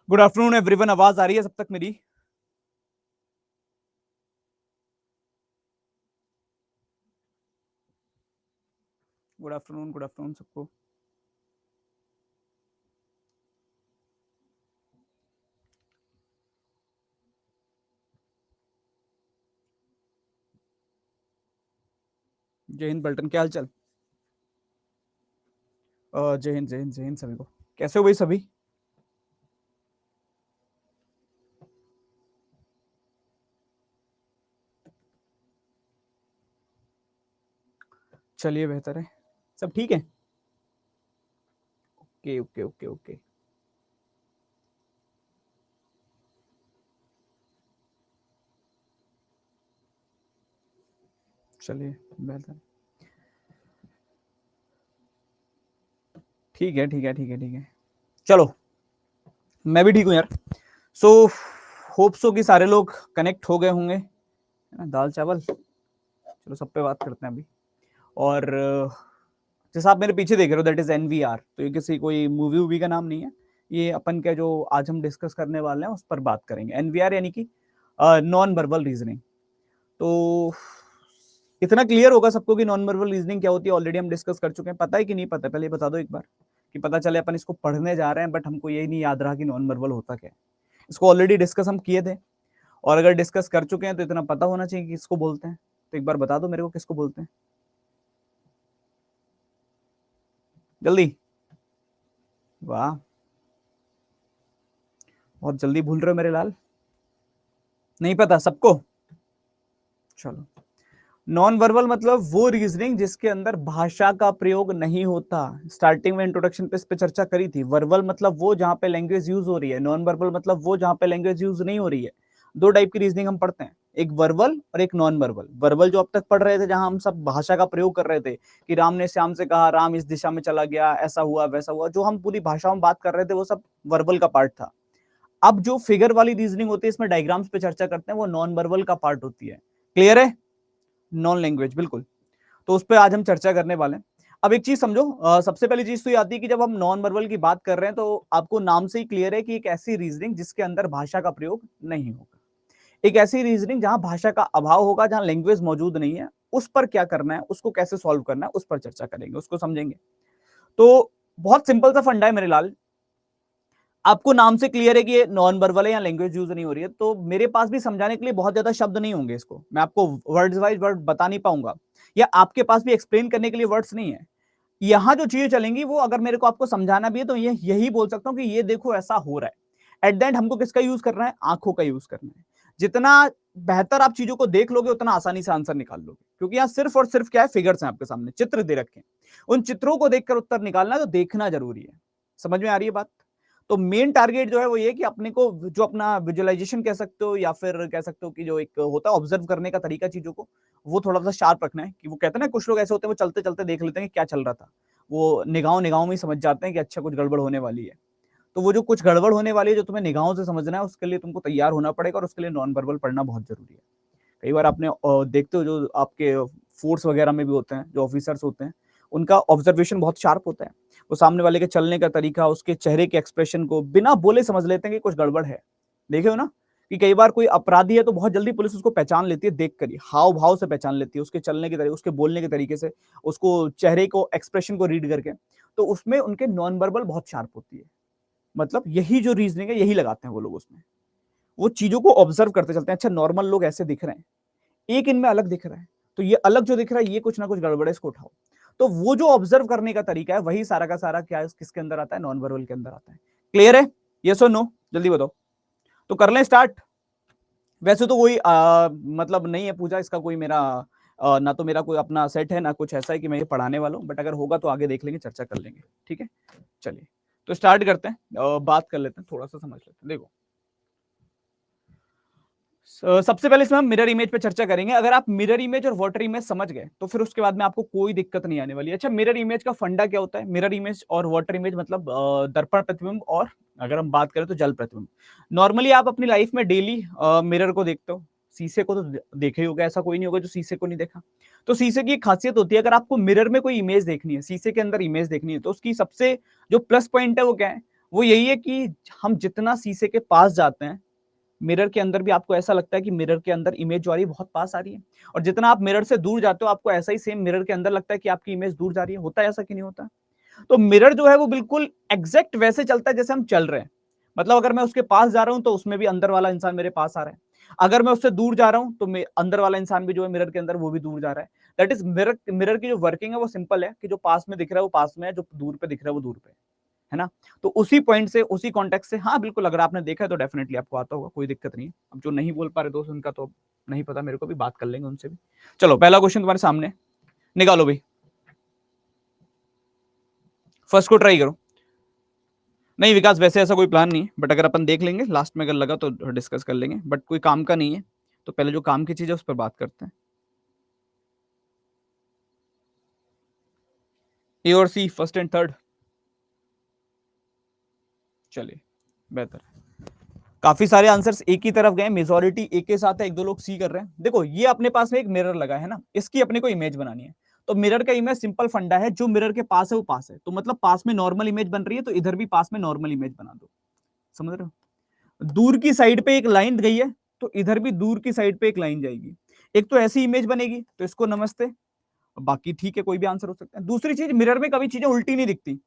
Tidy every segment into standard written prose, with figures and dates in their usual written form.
Good afternoon everyone. आवाज आ रही है सब तक मेरी? गुड आफ्टरनून सबको। जय हिंद पलटन, क्या हाल चाल? जय हिंद जय हिंद जय हिंद सभी को। कैसे हो भाई सभी? चलिए, बेहतर है। सब ठीक है। Okay okay okay okay. चलिए, बेहतर। ठीक है ठीक है ठीक है ठीक है। चलो, मैं भी ठीक हूँ यार। सो होप सो कि सारे लोग कनेक्ट हो गए होंगे, है ना? दाल चावल। चलो, सब पे बात करते हैं अभी। और जैसा आप मेरे पीछे देख रहे हो, दैट इज एनवीआर। तो ये किसी कोई मूवी वूवी का नाम नहीं है। ये अपन के जो आज हम डिस्कस करने वाले हैं उस पर बात करेंगे। एनवीआर यानी कि नॉन वर्बल रीजनिंग। तो इतना क्लियर होगा सबको कि नॉन वर्बल रीजनिंग क्या होती है। ऑलरेडी हम डिस्कस कर चुके हैं। पता है कि नहीं पता? पहले बता दो एक बार, कि पता चले अपन इसको पढ़ने जा रहे हैं बट हमको यही नहीं याद रहा कि नॉन वर्बल होता क्या है। इसको ऑलरेडी डिस्कस हम किए थे, और अगर डिस्कस कर चुके हैं तो इतना पता होना चाहिए कि किसको बोलते हैं। तो एक बार बता दो मेरे को, किसको बोलते हैं जल्दी। वाह, बहुत जल्दी भूल रहे हो मेरे लाल। नहीं पता सबको? चलो, नॉन वर्बल मतलब वो रीजनिंग जिसके अंदर भाषा का प्रयोग नहीं होता। स्टार्टिंग में इंट्रोडक्शन पे इस पे चर्चा करी थी। वर्बल मतलब वो जहां पे लैंग्वेज यूज हो रही है, नॉन वर्बल मतलब वो जहां पे लैंग्वेज यूज नहीं हो रही है। दो टाइप की रीजनिंग हम पढ़ते हैं, एक वर्बल और एक नॉन वर्बल। वर्बल जो अब तक पढ़ रहे थे, जहां हम सब भाषा का प्रयोग कर रहे थे कि राम ने श्याम से कहा, राम इस दिशा में चला गया, ऐसा हुआ वैसा हुआ, जो हम पूरी भाषा में बात कर रहे थे वो सब वर्बल का पार्ट था। अब जो फिगर वाली रीजनिंग होती है, इसमें डायग्राम्स पे चर्चा करते हैं, वो नॉन वर्बल का पार्ट होती है। क्लियर है? नॉन लैंग्वेज, बिल्कुल। तो उस पर आज हम चर्चा करने वाले हैं। अब एक चीज समझो, सबसे पहली चीज तो ये आती है कि जब हम नॉन वर्बल की बात कर रहे हैं तो आपको नाम से ही क्लियर है कि एक ऐसी रीजनिंग जिसके अंदर भाषा का प्रयोग नहीं होगा। एक ऐसी रीजनिंग जहां भाषा का अभाव होगा, जहां लैंग्वेज मौजूद नहीं है। उस पर क्या करना है, उसको कैसे सॉल्व करना है, उस पर चर्चा करेंगे, उसको समझेंगे। तो बहुत सिंपल सा फंडा है मेरे लाल। आपको नाम से क्लियर है कि ये नॉन वर्बल है या लैंग्वेज यूज नहीं हो रही है, तो मेरे पास भी समझाने के लिए बहुत ज्यादा शब्द नहीं होंगे। इसको मैं आपको वर्ड्स वाइज वर्ड बता नहीं पाऊंगा, या आपके पास भी एक्सप्लेन करने के लिए वर्ड्स नहीं है। यहां जो चीजें चलेंगी वो अगर मेरे को आपको समझाना भी है तो ये यही बोल सकता हूं कि ये देखो ऐसा हो रहा है। एट द एंड हमको किसका यूज करना है? आंखों का यूज करना है। जितना बेहतर आप चीजों को देख लोगे उतना आसानी से आंसर निकाल लोगे, क्योंकि यहां सिर्फ और सिर्फ क्या है, फिगर्स हैं आपके सामने, चित्र दे रखे हैं। उन चित्रों को देखकर उत्तर निकालना है, तो देखना जरूरी है। समझ में आ रही है बात? तो मेन टारगेट जो है वो ये कि अपने को जो अपना विजुअलाइजेशन कह सकते हो, या फिर कह सकते हो कि जो एक होता है ऑब्जर्व करने का तरीका चीजों को, वो थोड़ा सा शार्प रखना है। कि वो कहते हैं ना, कुछ लोग ऐसे होते हैं वो चलते चलते देख लेते हैं कि क्या चल रहा था, वो निगाहों निगाहों में ही समझ जाते हैं कि अच्छा कुछ गड़बड़ होने वाली है। तो वो जो कुछ गड़बड़ होने वाली है, जो तुम्हें निगाहों से समझना है, उसके लिए तुमको तैयार होना पड़ेगा, और उसके लिए नॉन वर्बल पढ़ना बहुत जरूरी है। कई बार आपने देखते हो जो आपके फोर्स वगैरह में भी होते हैं, जो ऑफिसर्स होते हैं, उनका ऑब्जर्वेशन बहुत शार्प होता है। वो सामने वाले के चलने का तरीका, उसके चेहरे के एक्सप्रेशन को बिना बोले समझ लेते हैं कि कुछ गड़बड़ है। देखे हो ना कि कई बार कोई अपराधी है तो बहुत जल्दी पुलिस उसको पहचान लेती है, देख कर ही हाव भाव से पहचान लेती है, उसके चलने के तरीके, उसके बोलने के तरीके से, उसको चेहरे को एक्सप्रेशन को रीड करके। तो उसमें उनके नॉन वर्बल बहुत शार्प होती है। मतलब यही जो रीजनिंग है यही लगाते हैं वो लोग उसमें। वो चीजों को ऑब्जर्व करते चलते हैं। अच्छा, नॉर्मल लोग ऐसे दिख रहे हैं, एक इनमें अलग दिख रहा है, तो ये अलग जो दिख रहा है ये कुछ ना कुछ गड़बड़ है, इसको उठाओ। तो वो जो ऑब्जर्व करने का तरीका है वही सारा का सारा क्या है, किसके अंदर आता है? नॉन वर्बल के अंदर आता है। क्लियर है? यस और नो? जल्दी बताओ। तो कर लें स्टार्ट। वैसे तो कोई मतलब नहीं है पूजा, इसका कोई मेरा ना तो मेरा कोई अपना सेट है, ना कुछ ऐसा है कि मैं ये पढ़ाने वाला हूं, बट अगर होगा तो आगे देख लेंगे, चर्चा कर लेंगे। ठीक है, चलिए। तो स्टार्ट करते हैं, बात कर लेते हैं, थोड़ा सा समझ लेते हैं। देखो, सबसे पहले इसमें हम मिरर इमेज पे चर्चा करेंगे। अगर आप मिरर इमेज और वाटर इमेज समझ गए तो फिर उसके बाद में आपको कोई दिक्कत नहीं आने वाली। अच्छा, मिरर इमेज का फंडा क्या होता है? मिरर इमेज और वाटर इमेज मतलब दर्पण प्रतिबिंब, और अगर हम बात करें तो जल प्रतिबिंब। नॉर्मली आप अपनी लाइफ में डेली मिरर को देखते हो, शीशे को तो देखे ही होगा, ऐसा कोई नहीं होगा जो शीशे को नहीं देखा। तो शीशे की एक खासियत होती है, अगर आपको मिरर में कोई इमेज देखनी है, शीशे के अंदर इमेज देखनी है, तो उसकी सबसे जो प्लस पॉइंट है वो क्या है? वो यही है कि हम जितना शीशे के पास जाते हैं, मिरर के अंदर भी आपको ऐसा लगता है कि मिरर के अंदर इमेज जो आ रही है बहुत पास आ रही है, और जितना आप मिरर से दूर जाते हो आपको ऐसा ही सेम मिरर के अंदर लगता है कि आपकी इमेज दूर जा रही है। होता है ऐसा कि नहीं होता? तो मिरर जो है वो बिल्कुल एग्जैक्ट वैसे चलता है जैसे हम चल रहे हैं। मतलब अगर मैं उसके पास जा रहा हूं तो उसमें भी अंदर वाला इंसान मेरे पास आ रहा है, अगर मैं उससे दूर जा रहा हूं तो अंदर वाला इंसान भी जो है मिरर के अंदर वो भी दूर जा रहा है। That is mirror. मिरर की जो वर्किंग है वो सिंपल है कि जो पास में दिख रहा है वो पास में है, जो दूर पे दिख रहा है वो दूर पे है ना। तो उसी पॉइंट से, उसी कॉन्टेक्स्ट से, हाँ बिल्कुल, अगर आपने देखा है तो डेफिनेटली आपको आता होगा, कोई दिक्कत नहीं है। अब जो नहीं बोल पा रहे दोस्त उनका तो नहीं पता मेरे को भी, बात कर लेंगे उनसे भी। चलो पहला क्वेश्चन तुम्हारे सामने, निकालो भाई, फर्स्ट को ट्राई करो। नहीं विकास, वैसे ऐसा कोई प्लान नहीं है, बट अगर अपन देख लेंगे लास्ट में, अगर लगा तो डिस्कस कर लेंगे, बट कोई काम का नहीं है। तो पहले जो काम की चीज है उस पर बात करते हैं। ए और सी, फर्स्ट एंड थर्ड? चलिए बेहतर है। काफी सारे आंसर्स एक ही तरफ गए, मेजोरिटी एक के साथ है, एक दो लोग सी कर रहे हैं। देखो ये अपने पास में एक मिरर लगा है ना, इसकी अपने को इमेज बनानी है। तो मिरर का इमेज सिंपल फंडा है, जो मिरर के पास है वो पास है, तो मतलब पास में नॉर्मल इमेज बन रही है तो इधर भी पास में नॉर्मल इमेज बना दो। समझ रहे हो? दूर की साइड पे एक लाइन गई है तो इधर भी दूर की साइड पे एक लाइन जाएगी। एक तो ऐसी इमेज बनेगी, तो इसको नमस्ते। बाकी ठीक है, कोई भी आंसर हो सकता है। दूसरी चीज, मिरर में कभी चीजें उल्टी नहीं दिखती,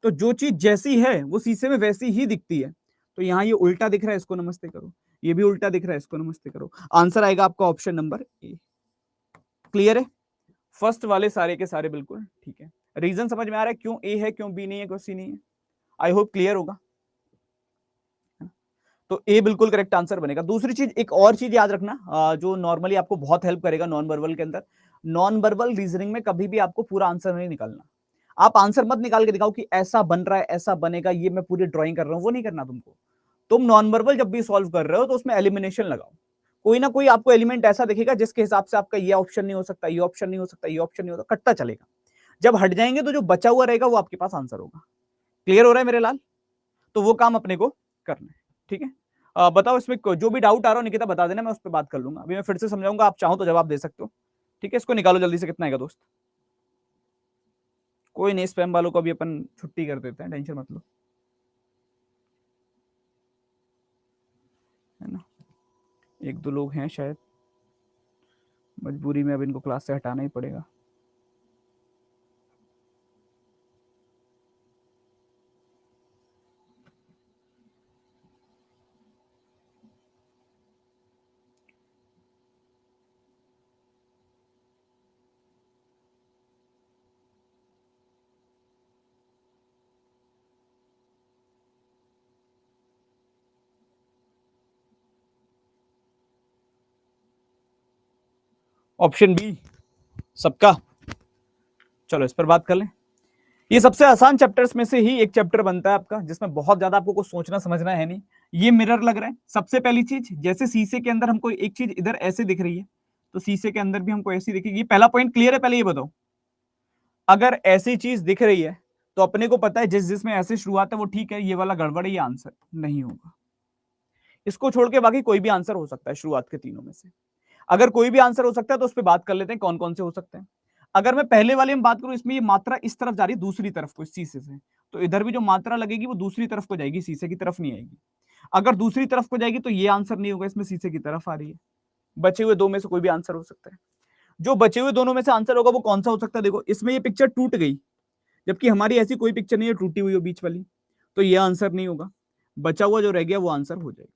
तो जो चीज जैसी है वो शीशे में वैसी ही दिखती है। तो यहाँ ये उल्टा दिख रहा है, इसको नमस्ते करो। ये भी उल्टा दिख रहा है, इसको नमस्ते करो। आंसर आएगा आपका ऑप्शन नंबर ए। क्लियर है? फर्स्ट वाले सारे के सारे बिल्कुल ठीक है। रीजन समझ में आ रहा है क्यों ए है, क्यों बी नहीं है, क्यों सी नहीं है? आई होप क्लियर होगा। तो ए बिल्कुल करेक्ट आंसर बनेगा। दूसरी चीज, एक और चीज याद रखना, जो नॉर्मली आपको बहुत हेल्प करेगा नॉन वर्बल के अंदर। नॉन वर्बल रीजनिंग में कभी भी आपको पूरा आंसर नहीं निकालना। आप आंसर मत निकाल के दिखाओ कि ऐसा बन रहा है, ऐसा बनेगा, ये मैं पूरी ड्राइंग कर रहा हूं, वो नहीं करना तुमको। तुम नॉन वर्बल जब भी सॉल्व कर रहे हो तो उसमें एलिमिनेशन लगाओ। कोई ना कोई आपको एलिमेंट ऐसा दिखेगा जिसके हिसाब से आपका ये ऑप्शन नहीं हो सकता, ये ऑप्शन नहीं हो सकता, ये ऑप्शन नहीं होता, कटता चलेगा। जब हट जाएंगे तो जो बचा हुआ रहेगा वो आपके पास आंसर होगा। क्लियर हो रहा है मेरे लाल? तो वो काम अपने को करना है। ठीक है? बताओ इसमें जो भी डाउट आ रहा हो निकिता बता देना, मैं उस पर बात कर लूंगा। अभी मैं फिर से समझाऊंगा, आप चाहो तो जवाब दे सकते हो। ठीक है? इसको निकालो जल्दी से, कितना आएगा दोस्त? कोई नहीं, स्पैम वालों को अभी अपन छुट्टी कर देते हैं, टेंशन मत लो, है ना। एक दो लोग हैं शायद, मजबूरी में अब इनको क्लास से हटाना ही पड़ेगा। ऑप्शन बी सबका। चलो इस पर बात कर लें। ये सबसे आसान चैप्टर्स में से ही एक चैप्टर बनता है आपका, जिसमें बहुत ज्यादा आपको कुछ सोचना समझना है नहीं। ये मिरर लग रहा है, सबसे पहली चीज, जैसे शीशे के अंदर हमको एक चीज इधर ऐसे दिख रही है, तो शीशे के अंदर भी हमको ऐसी दिखेगी। पहला पॉइंट क्लियर है? पहले ये बताओ, अगर ऐसी चीज दिख रही है तो अपने को पता है जिस जिसमें ऐसे शुरुआत है वो ठीक है, ये वाला गड़बड़ है, ये आंसर नहीं होगा। इसको छोड़ के बाकी कोई भी आंसर हो सकता है शुरुआत के तीनों में से। अगर कोई भी आंसर हो सकता है तो उस पर बात कर लेते हैं कौन कौन से हो सकते हैं। अगर मैं पहले वाले में बात करूं, इसमें ये मात्रा इस तरफ जा रही है, दूसरी तरफ को, इस शीशे से, तो इधर भी जो मात्रा लगेगी वो दूसरी तरफ को जाएगी, शीशे की तरफ नहीं आएगी। अगर दूसरी तरफ को जाएगी तो ये आंसर नहीं होगा, इसमें शीशे की तरफ आ रही है। बचे हुए दो में से कोई भी आंसर हो सकता है। जो बचे हुए दोनों में से आंसर होगा वो कौन सा हो सकता है? देखो इसमें ये पिक्चर टूट गई, जबकि हमारी ऐसी कोई पिक्चर नहीं है टूटी हुई हो बीच वाली, तो ये आंसर नहीं होगा। बचा हुआ जो रह गया वो आंसर हो जाएगा।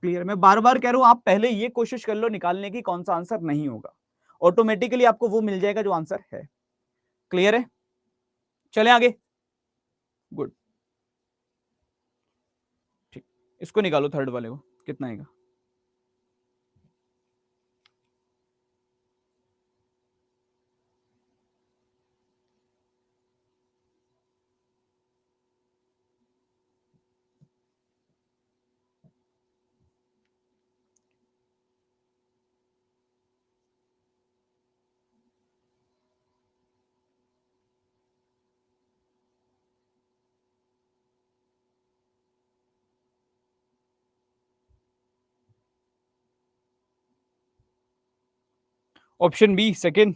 क्लियर? मैं बार बार कह रहा हूं, आप पहले ये कोशिश कर लो निकालने की कौन सा आंसर नहीं होगा, ऑटोमेटिकली आपको वो मिल जाएगा जो आंसर है। क्लियर है? चले आगे। गुड। ठीक, इसको निकालो थर्ड वाले को, कितना आएगा? Option B second.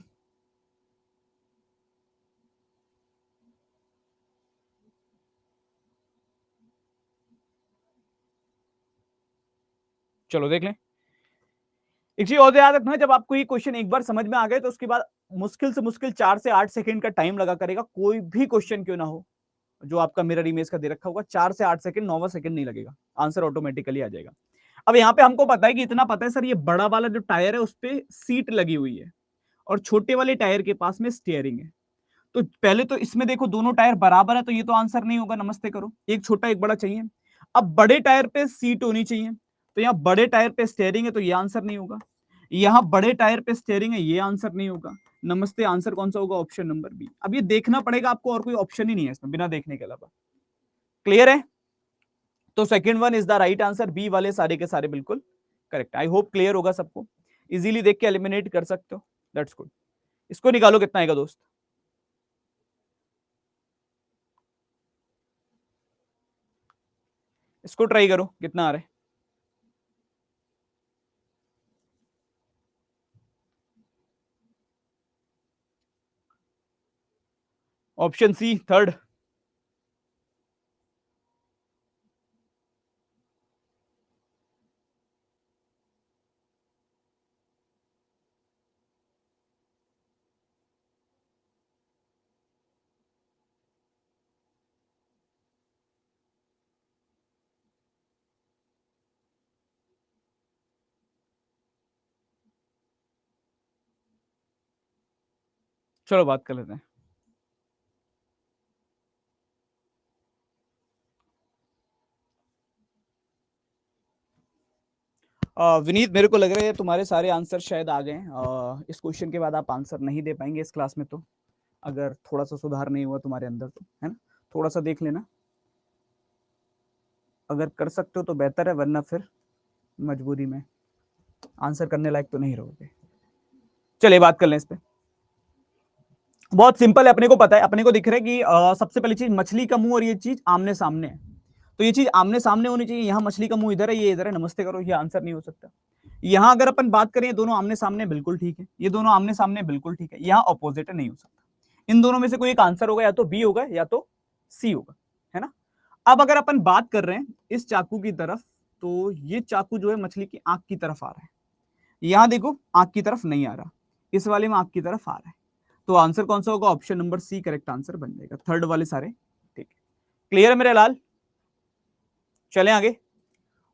चलो देख लें। एक चीज और याद रखना, जब आपको ये क्वेश्चन एक बार समझ में आ गए तो उसके बाद मुश्किल से मुश्किल 4 से 8 सेकंड का टाइम लगा करेगा, कोई भी क्वेश्चन क्यों ना हो जो आपका मिरर इमेज का दे रखा होगा, 4 से 8 सेकंड, 9वां सेकंड नहीं लगेगा, आंसर ऑटोमेटिकली आ जाएगा। अब यहाँ पे हमको पता है कि इतना पता है सर, ये बड़ा वाला जो टायर है उस पे सीट लगी हुई है और छोटे वाले टायर के पास में स्टीयरिंग है। तो पहले तो इसमें देखो दोनों टायर बराबर है, तो ये तो आंसर नहीं होगा, नमस्ते करो, एक छोटा एक बड़ा चाहिए। अब बड़े टायर पे सीट होनी चाहिए, तो यहाँ बड़े टायर पे स्टीयरिंग है, तो ये आंसर नहीं होगा। यहाँ बड़े टायर पे स्टीयरिंग है, ये आंसर नहीं होगा। नमस्ते, आंसर कौन सा होगा? Option number B. अब ये देखना पड़ेगा आपको, और कोई ऑप्शन ही नहीं है इसमें बिना देखने के अलावा। क्लियर है? तो second one is the right answer, B वाले सारे के सारे बिल्कुल करेक्ट। आई होप क्लियर होगा सबको, इजीली देख के एलिमिनेट कर सकते हो, दैट्स गुड। इसको निकालो कितना आएगा दोस्त, इसको ट्राई करो कितना आ रहा है। Option C third. चलो बात कर लेते हैं। विनीत, मेरे को लग रहा है तुम्हारे सारे आंसर शायद आ गए हैं। इस क्वेश्चन के बाद आप आंसर नहीं दे पाएंगे इस क्लास में, तो अगर थोड़ा सा सुधार नहीं हुआ तुम्हारे अंदर तो, है ना, थोड़ा सा देख लेना, अगर कर सकते हो तो बेहतर है, वरना फिर मजबूरी में आंसर करने लायक तो नहीं रहोगे। चलिए बात कर लें इस पे। बहुत सिंपल है, अपने को पता है, अपने को दिख रहा है कि सबसे पहली चीज मछली का मुंह और ये चीज आमने सामने है, तो ये चीज आमने सामने होनी चाहिए। यहाँ मछली का मुंह इधर है, ये इधर है, नमस्ते करो, ये आंसर नहीं हो सकता। यहाँ अगर अपन बात करें, दोनों आमने सामने बिल्कुल ठीक है, ये दोनों आमने सामने बिल्कुल ठीक है, यहाँ ऑपोजिट है, नहीं हो सकता। इन दोनों में से कोई एक आंसर होगा, या तो बी होगा या तो सी होगा, है ना। अब अगर अपन बात कर रहे हैं इस चाकू की तरफ, तो ये चाकू जो है मछली की आंख की तरफ आ रहा है, यहां देखो आंख की तरफ नहीं आ रहा, इस वाले में आंख की तरफ आ रहा है, तो आंसर कौन सा होगा? Option number C correct answer बन जाएगा, थर्ड वाले सारे ठीक है। क्लियर है मेरे लाल? चलें आगे।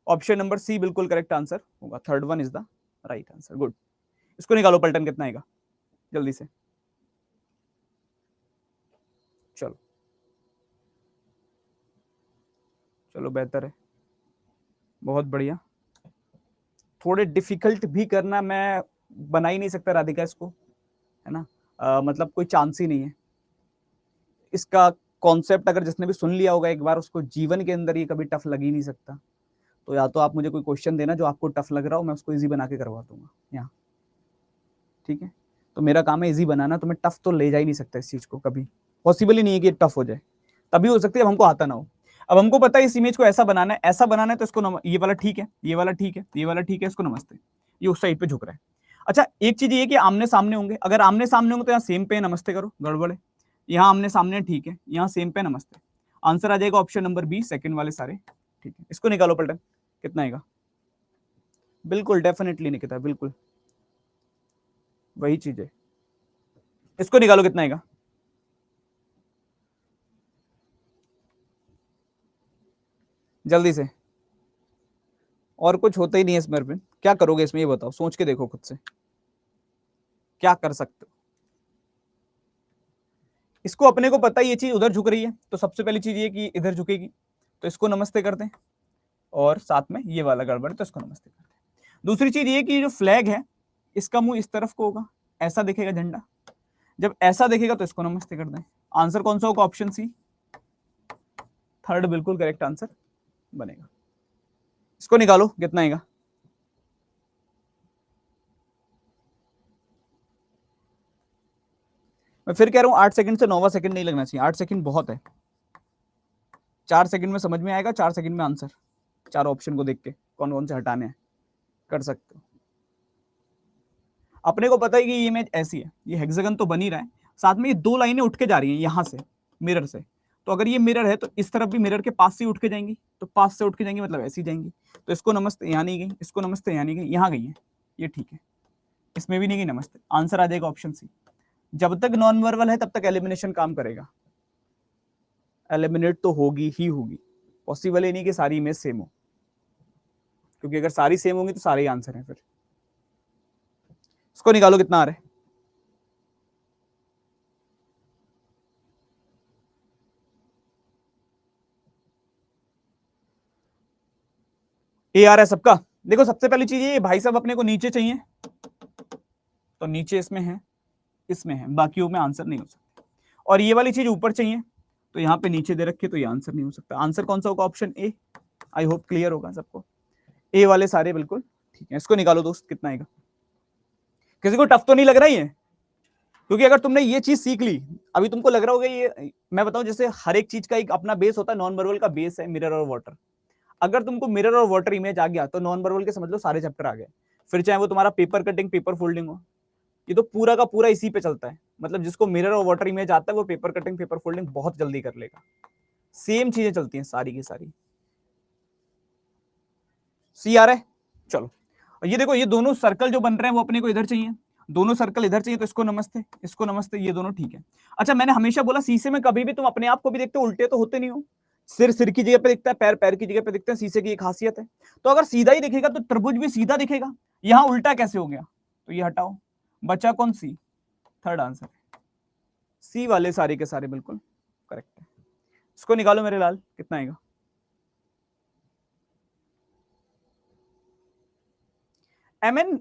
ऑप्शन नंबर सी बिल्कुल करेक्ट आंसर होगा, third one is the right answer, good. इसको निकालो पलटन कितना आएगा जल्दी से, चलो चलो बेहतर है, बहुत बढ़िया। थोड़े डिफिकल्ट भी करना, मैं बना ही नहीं सकता राधिका इसको, है ना, मतलब कोई चांस ही नहीं है इसका। कॉन्सेप्ट अगर जिसने भी सुन लिया होगा एक बार, उसको जीवन के अंदर ये कभी टफ लग ही नहीं सकता। तो या तो आप मुझे कोई क्वेश्चन देना जो आपको टफ लग रहा हो, मैं उसको इजी बना के करवा दूंगा यहाँ, ठीक है। तो मेरा काम है इजी बनाना, तो मैं टफ तो ले जा ही नहीं सकता इस चीज को, कभी पॉसिबल ही नहीं है कि टफ हो जाए, तभी हो सकती है अब हमको आता ना हो। अब हमको पता है इस इमेज को ऐसा बनाना है, ऐसा बनाना है, तो इसको ये वाला ठीक है, ये वाला ठीक है, ये वाला ठीक है, इसको नमस्ते, ये उस साइड पे झुक रहा है। अच्छा एक चीज ये कि आमने सामने होंगे, अगर आमने सामने होंगे तो यहाँ सेम पे नमस्ते करो, गड़बड़ है। यहाँ आमने सामने ठीक है, यहाँ सेम पे नमस्ते, आंसर आ जाएगा ऑप्शन नंबर बी, सेकंड वाले सारे ठीक है। इसको निकालो पलटन कितना आएगा, बिल्कुल डेफिनेटली निकलता है, बिल्कुल वही चीज है। इसको निकालो कितना आएगा, जल्दी से, और कुछ होता ही नहीं है इसमें। अरविंद क्या करोगे इसमें, ये बताओ, सोच के देखो खुद से क्या कर सकते हो। इसको अपने को पता है ये चीज उधर झुक रही है, तो सबसे पहली चीज ये कि इधर झुकेगी, तो इसको नमस्ते करते हैं, और साथ में ये वाला गड़बड़ है तो इसको नमस्ते करते हैं। दूसरी चीज ये कि जो फ्लैग है इसका मुंह इस तरफ को होगा, ऐसा दिखेगा झंडा, जब ऐसा दिखेगा तो इसको नमस्ते कर दें। आंसर कौन सा होगा? ऑप्शन सी, थर्ड बिल्कुल करेक्ट आंसर बनेगा। इसको निकालो कितना आएगा, मैं फिर कह रहा हूं 8 सेकंड से 9वां सेकंड नहीं लगना चाहिए, 8 सेकंड बहुत है, 4 सेकंड में समझ में आएगा, 4 सेकंड में आंसर, चार ऑप्शन को देख के कौन कौन से हटाने हैं कर सकते हो। अपने को पता है कि ये इमेज ऐसी है, ये हेक्सागन तो बन ही रहा है, साथ में ये दो लाइनें उठ के जा रही हैं यहां से मिरर से, तो अगर ये मिरर है तो इस तरफ भी मिरर के पास से उठ के जाएंगी, तो पास से उठ के जाएंगी मतलब ऐसी जाएंगी। तो इसको नमस्ते यहाँ नहीं गई, इसको नमस्ते यहाँ नहीं गई, यहाँ गई है, ये ठीक है। इसमें भी नहीं गई नमस्ते, आंसर आ जाएगा ऑप्शन सी। जब तक नॉन वर्बल है तब तक एलिमिनेशन काम करेगा, एलिमिनेट तो होगी ही होगी, पॉसिबल ही नहीं कि सारी इमेज सेम हो, क्योंकि अगर सारी सेम होंगी तो सारे ही आंसर हैं। फिर इसको निकालो कितना आ रहा है। ए आ रहा है सबका। देखो सबसे पहली चीज ये भाई साहब अपने को नीचे चाहिए, तो नीचे इसमें है, इसमें है, बाकियों में आंसर नहीं हो सकता। और ये वाली चीज ऊपर चाहिए, तो यहाँ पे नीचे दे रखे, तो ये आंसर नहीं हो सकता। आंसर कौन सा होगा? Option A. I hope clear होगा सबको, ए वाले सारे बिल्कुल ठीक है। इसको निकालो दोस्त, कितना आएगा? किसी को टफ तो नहीं लग रहा है? क्योंकि अगर तुमने ये चीज सीख ली, अभी तुमको लग रहा होगा ये, मैं बताऊं जैसे हर एक चीज का एक अपना बेस होता है, नॉन वर्बल का बेस है मिरर और वाटर। अगर तुमको मिरर और वाटर इमेज आ गया तो नॉन वर्बल के समझ लो सारे चैप्टर आ गए। फिर चाहे वो तुम्हारा पेपर कटिंग पेपर फोल्डिंग हो, ये तो पूरा का पूरा इसी पे चलता है। मतलब जिसको मिरर और वाटर इमेज आता है वो पेपर कटिंग पेपर फोल्डिंग बहुत जल्दी कर लेगा। सेम चीजें चलती हैं सारी की सारी। सी आ रहा है? चलो ये देखो, ये दोनों सर्कल जो बन रहे हैं वो अपने को इधर चाहिए, दोनों सर्कल इधर चाहिए, तो इसको नमस्ते, इसको नमस्ते, ये दोनों ठीक है। अच्छा मैंने हमेशा बोला शीशे में कभी भी तुम अपने आप को भी देखते हो, उल्टे तो होते नहीं हो। सिर सिर की जगह पे दिखता है, पैर पैर की जगह पे दिखते हैं, शीशे की एक खासियत है। तो अगर सीधा ही दिखेगा तो त्रिभुज भी सीधा दिखेगा, यहां उल्टा कैसे हो गया? तो ये हटाओ, बचा कौन? सी। थर्ड आंसर सी वाले सारे के सारे बिल्कुल करेक्ट है। इसको निकालो मेरे लाल, कितना आएगा? एमएन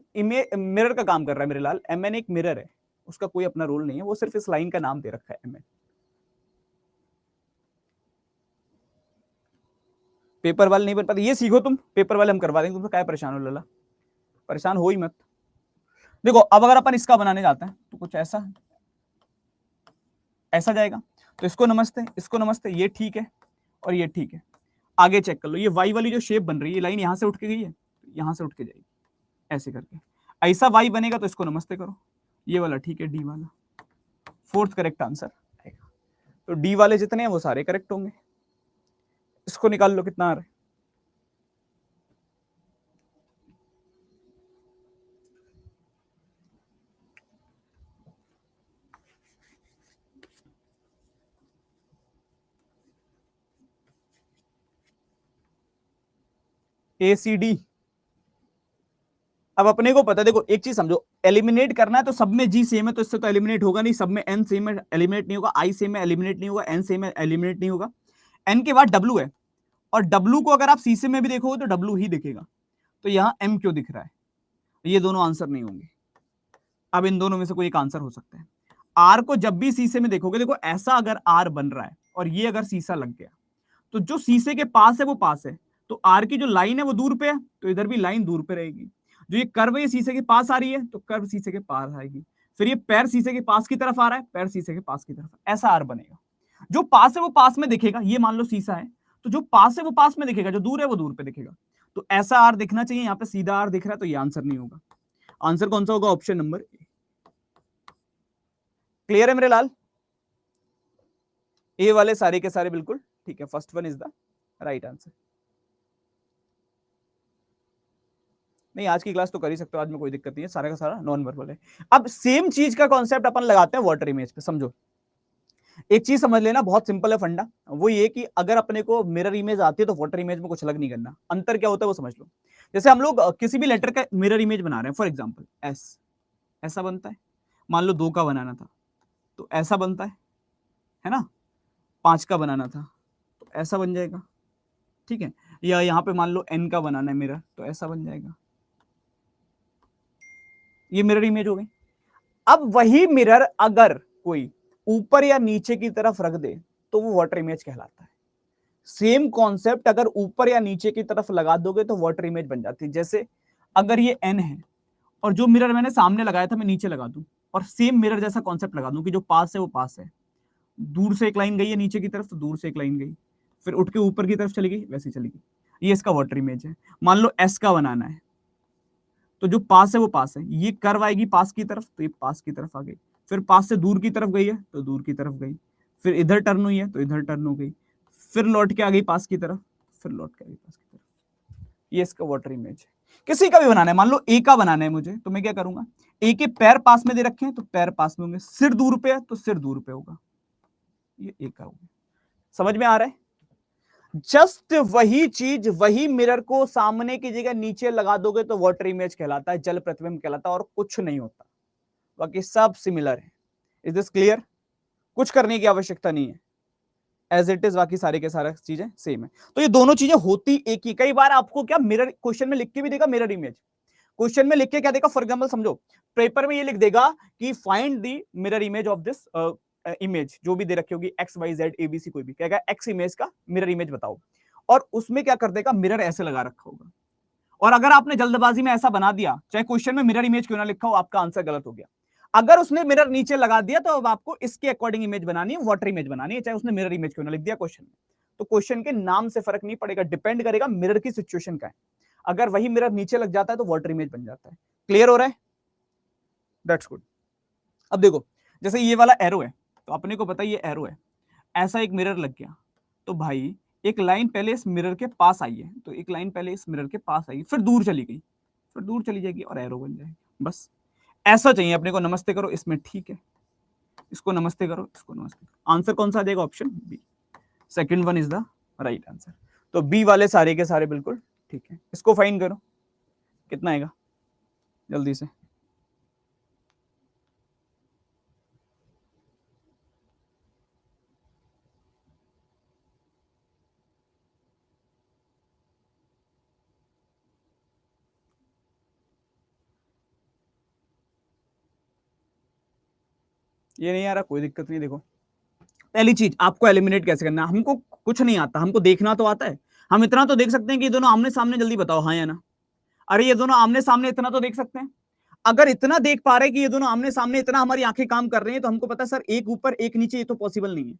मिरर का काम कर रहा है मेरे लाल, एमएन एक मिरर है, उसका कोई अपना रोल नहीं है, वो सिर्फ इस लाइन का नाम दे रखा है एमएन। पेपर वाले नहीं बन पाते, ये सीखो तुम, पेपर वाले हम करवा देंगे तुमसे, क्या परेशान हो लला, परेशान हो ही मत। देखो अब अगर अपन इसका बनाने जाते हैं तो कुछ ऐसा ऐसा जाएगा, तो इसको नमस्ते, इसको नमस्ते, ये ठीक है और ये ठीक है। आगे चेक कर लो, ये वाई वाली जो शेप बन रही है, लाइन यहां से उठ के गई है, यहां से उठ के जाएगी ऐसे करके, ऐसा वाई बनेगा, तो इसको नमस्ते करो, ये वाला ठीक है, डी वाला फोर्थ करेक्ट आंसर आएगा। तो डी वाले जितने हैं वो सारे करेक्ट होंगे। इसको निकाल लो, कितना आ रहा है? ACD। अब अपने को पता है, देखो एक चीज समझो, एलिमिनेट करना है तो सब में जी सेम है, तो इससे तो एलिमिनेट होगा नहीं, सब में एन सेम है, एलिमिनेट नहीं होगा, आई सेम है, एलिमिनेट नहीं होगा, एन सेम है, एलिमिनेट नहीं होगा। एन के बाद डब्ल्यू है, और डब्ल्यू को अगर आप सी में भी देखोगे तो डब्ल्यू ही दिखेगा, तो यहां एम क्यों दिख रहा है? ये दोनों आंसर नहीं होंगे। अब इन दोनों में से कोई एक आंसर हो सकता है। आर को जब भी शीशे में देखोगे, देखो ऐसा अगर आर बन रहा है और ये अगर शीशा लग गया, तो जो शीशे के पास है वो पास है, तो आर की जो लाइन है वो दूर पे है, तो इधर भी लाइन दूर पे रहेगी। जो ये कर्व है शीशे के पास आ रही है, तो कर्व शीशे के पास आएगी। फिर ये पैर शीशे के पास की तरफ आ रहा है, पैर शीशे के पास की तरफ, ऐसा आर बनेगा। जो पास है वो पास में दिखेगा, ये मान लो शीशा है, तो जो पास है वो पास में दिखेगा, जो दूर है वो दूर पे दिखेगा। तो ऐसा आर दिखना चाहिए, यहाँ पे सीधा आर दिख रहा है, तो ये आंसर नहीं होगा। आंसर कौन सा होगा? Option number A. क्लियर है मेरे लाल? ए वाले सारे के सारे बिल्कुल ठीक है, first one is the right answer. नहीं आज की क्लास तो कर ही सकते हो, आज में कोई दिक्कत नहीं है, सारा का सारा नॉन वर्बल है। अब सेम चीज का कॉन्सेप्ट अपन लगाते हैं वाटर इमेज पे। समझो एक चीज समझ लेना, बहुत सिंपल है फंडा, वो ये कि अगर अपने को मिरर इमेज आती है तो वाटर इमेज में कुछ अलग नहीं करना। अंतर क्या होता है वो समझ लो। जैसे हम लोग किसी भी लेटर का मिरर इमेज बना रहे हैं, फॉर एग्जाम्पल एस, ऐसा बनता है। मान लो 2 का बनाना था तो ऐसा बनता है ना, 5 का बनाना था तो ऐसा बन जाएगा, ठीक है। या यहाँ पे मान लो n का बनाना है मिरर, तो ऐसा बन जाएगा, ये मिरर इमेज हो गई। अब वही मिरर अगर कोई ऊपर या नीचे की तरफ रख दे तो वो वाटर इमेज कहलाता है। सेम कॉन्सेप्ट अगर ऊपर या नीचे की तरफ लगा दोगे तो वाटर इमेज बन जाती है। जैसे अगर ये n है और जो मिरर मैंने सामने लगाया था मैं नीचे लगा दूं, और सेम मिरर जैसा कॉन्सेप्ट लगा दूं कि जो पास है वो पास है, दूर से एक लाइन गई है नीचे की तरफ तो दूर से एक लाइन गई, फिर उठ के ऊपर की तरफ चली गई, वैसे चली गई, ये इसका वाटर इमेज है। मान लो s का बनाना है, तो जो पास है वो पास है, ये कर्व आएगी पास की तरफ, तो ये पास की तरफ आ गई, फिर पास से दूर की तरफ गई है तो दूर की तरफ गई, फिर इधर टर्न हुई है तो इधर टर्न हो गई, फिर लौट के आ गई पास की तरफ, फिर लौट के आ गई पास की तरफ। ये इसका वाटर इमेज है। किसी का भी बनाना है, मान लो ए का बनाना है मुझे, तो मैं क्या करूंगा, ए के पैर पास में दे रखे हैं तो पैर पास में होंगे, सिर दूर पे है तो सिर दूर पे होगा, ये ए का होगा। समझ में आ रहा है? जस्ट वही चीज, वही मिरर को सामने की जगह नीचे लगा दोगे तो वाटर इमेज कहलाता है, जल प्रतिबिंब कहलाता है, और कुछ नहीं होता, बाकी सब सिमिलर है। Is this clear? कुछ करने की आवश्यकता नहीं है, एज इट इज बाकी सारे के सारे चीजें सेम है। तो ये दोनों चीजें होती एक ही। कई बार आपको क्या मिरर क्वेश्चन में लिख के भी देगा मिरर इमेज, क्वेश्चन में लिख के क्या देगा, फॉर एग्जांपल समझो पेपर में ये लिख देगा कि find the mirror image of this image, जो भी दे रखी होगी एक्स वाई जेड एबीसी, कोई भी कहेगा एक्स इमेज का मिरर इमेज बताओ, और उसमें क्या कर देगा, मिरर ऐसे लगा रखा होगा। और अगर आपने जल्दबाजी में ऐसा बना दिया, चाहे क्वेश्चन में मिरर इमेज क्यों ना लिखा हो, आपका आंसर गलत हो गया। अगर उसने मिरर नीचे लगा दिया तो अब आपको इसके अकॉर्डिंग इमेज बनानी है, वाटर इमेज बनानी है, चाहे उसने मिरर इमेज क्यों ना लिख दिया क्वेश्चन में। तो क्वेश्चन के नाम से फर्क नहीं पड़ेगा, डिपेंड करेगा मिरर की सिचुएशन का है। अगर वही मिरर नीचे लग जाता है तो वाटर इमेज बन जाता है। क्लियर हो रहा है? That's good. अब देखो, जैसे ये वाला एरो है, तो अपने को पता है ये एरो है, ऐसा एक मिरर लग गया, तो भाई एक लाइन पहले इस मिरर के पास आई है, तो एक लाइन पहले इस मिरर के पास आई, फिर दूर चली गई, फिर दूर चली जाएगी और एरो बन जाएगी। बस ऐसा चाहिए अपने को। नमस्ते करो इसमें, ठीक है, इसको नमस्ते करो, इसको नमस्ते करो। आंसर कौन सा आ जाएगा? Option B, second one is the right answer. तो बी वाले सारे के सारे बिल्कुल ठीक है। इसको फाइन करो, कितना आएगा जल्दी से। ये नहीं आ रहा, कोई दिक्कत नहीं। देखो, पहली चीज आपको एलिमिनेट कैसे करना है। हमको कुछ नहीं आता, हमको देखना तो आता है। हम इतना तो देख सकते हैं कि ये दोनों आमने सामने, जल्दी बताओ हाँ या ना। अरे ये दोनों आमने सामने, इतना तो देख सकते हैं। अगर इतना देख पा रहे कि ये दोनों आमने सामने, इतना हमारी आंखें काम कर रही हैं, तो हमको पता है सर एक ऊपर एक नीचे, ये तो पॉसिबल नहीं है,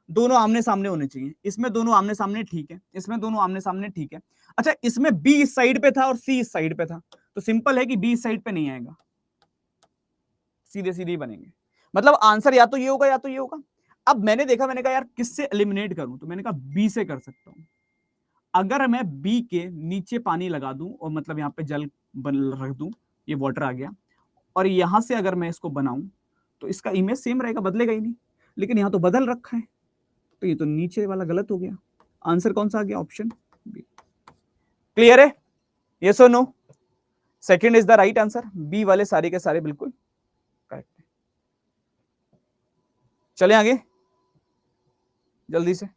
दोनों आमने सामने होने चाहिए। इसमें दोनों आमने सामने ठीक है, इसमें दोनों आमने सामने ठीक है। अच्छा, इसमें बी इस साइड पे था और सी इस साइड पे था, तो सिंपल है कि बी इस साइड पे नहीं आएगा, सीधे सीधे ही बनेंगे। मतलब आंसर या तो ये होगा या तो ये होगा। अब मैंने देखा, मैंने कहा यार किससे एलिमिनेट करूं, तो मैंने कहा बी से कर सकता हूं। अगर मैं बी के नीचे पानी लगा दूं और मतलब यहाँ पे जल रख दूं, ये वाटर आ गया, और यहां से अगर मैं इसको बनाऊं तो इसका इमेज सेम रहेगा, बदलेगा ही नहीं। लेकिन यहां तो बदल रखा है, तो ये तो नीचे वाला गलत हो गया। आंसर कौन सा आ गया? Option B. क्लियर है? यस और no? Second is the right answer. B वाले सारे के सारे बिल्कुल करेक्ट है। चले आगे जल्दी से,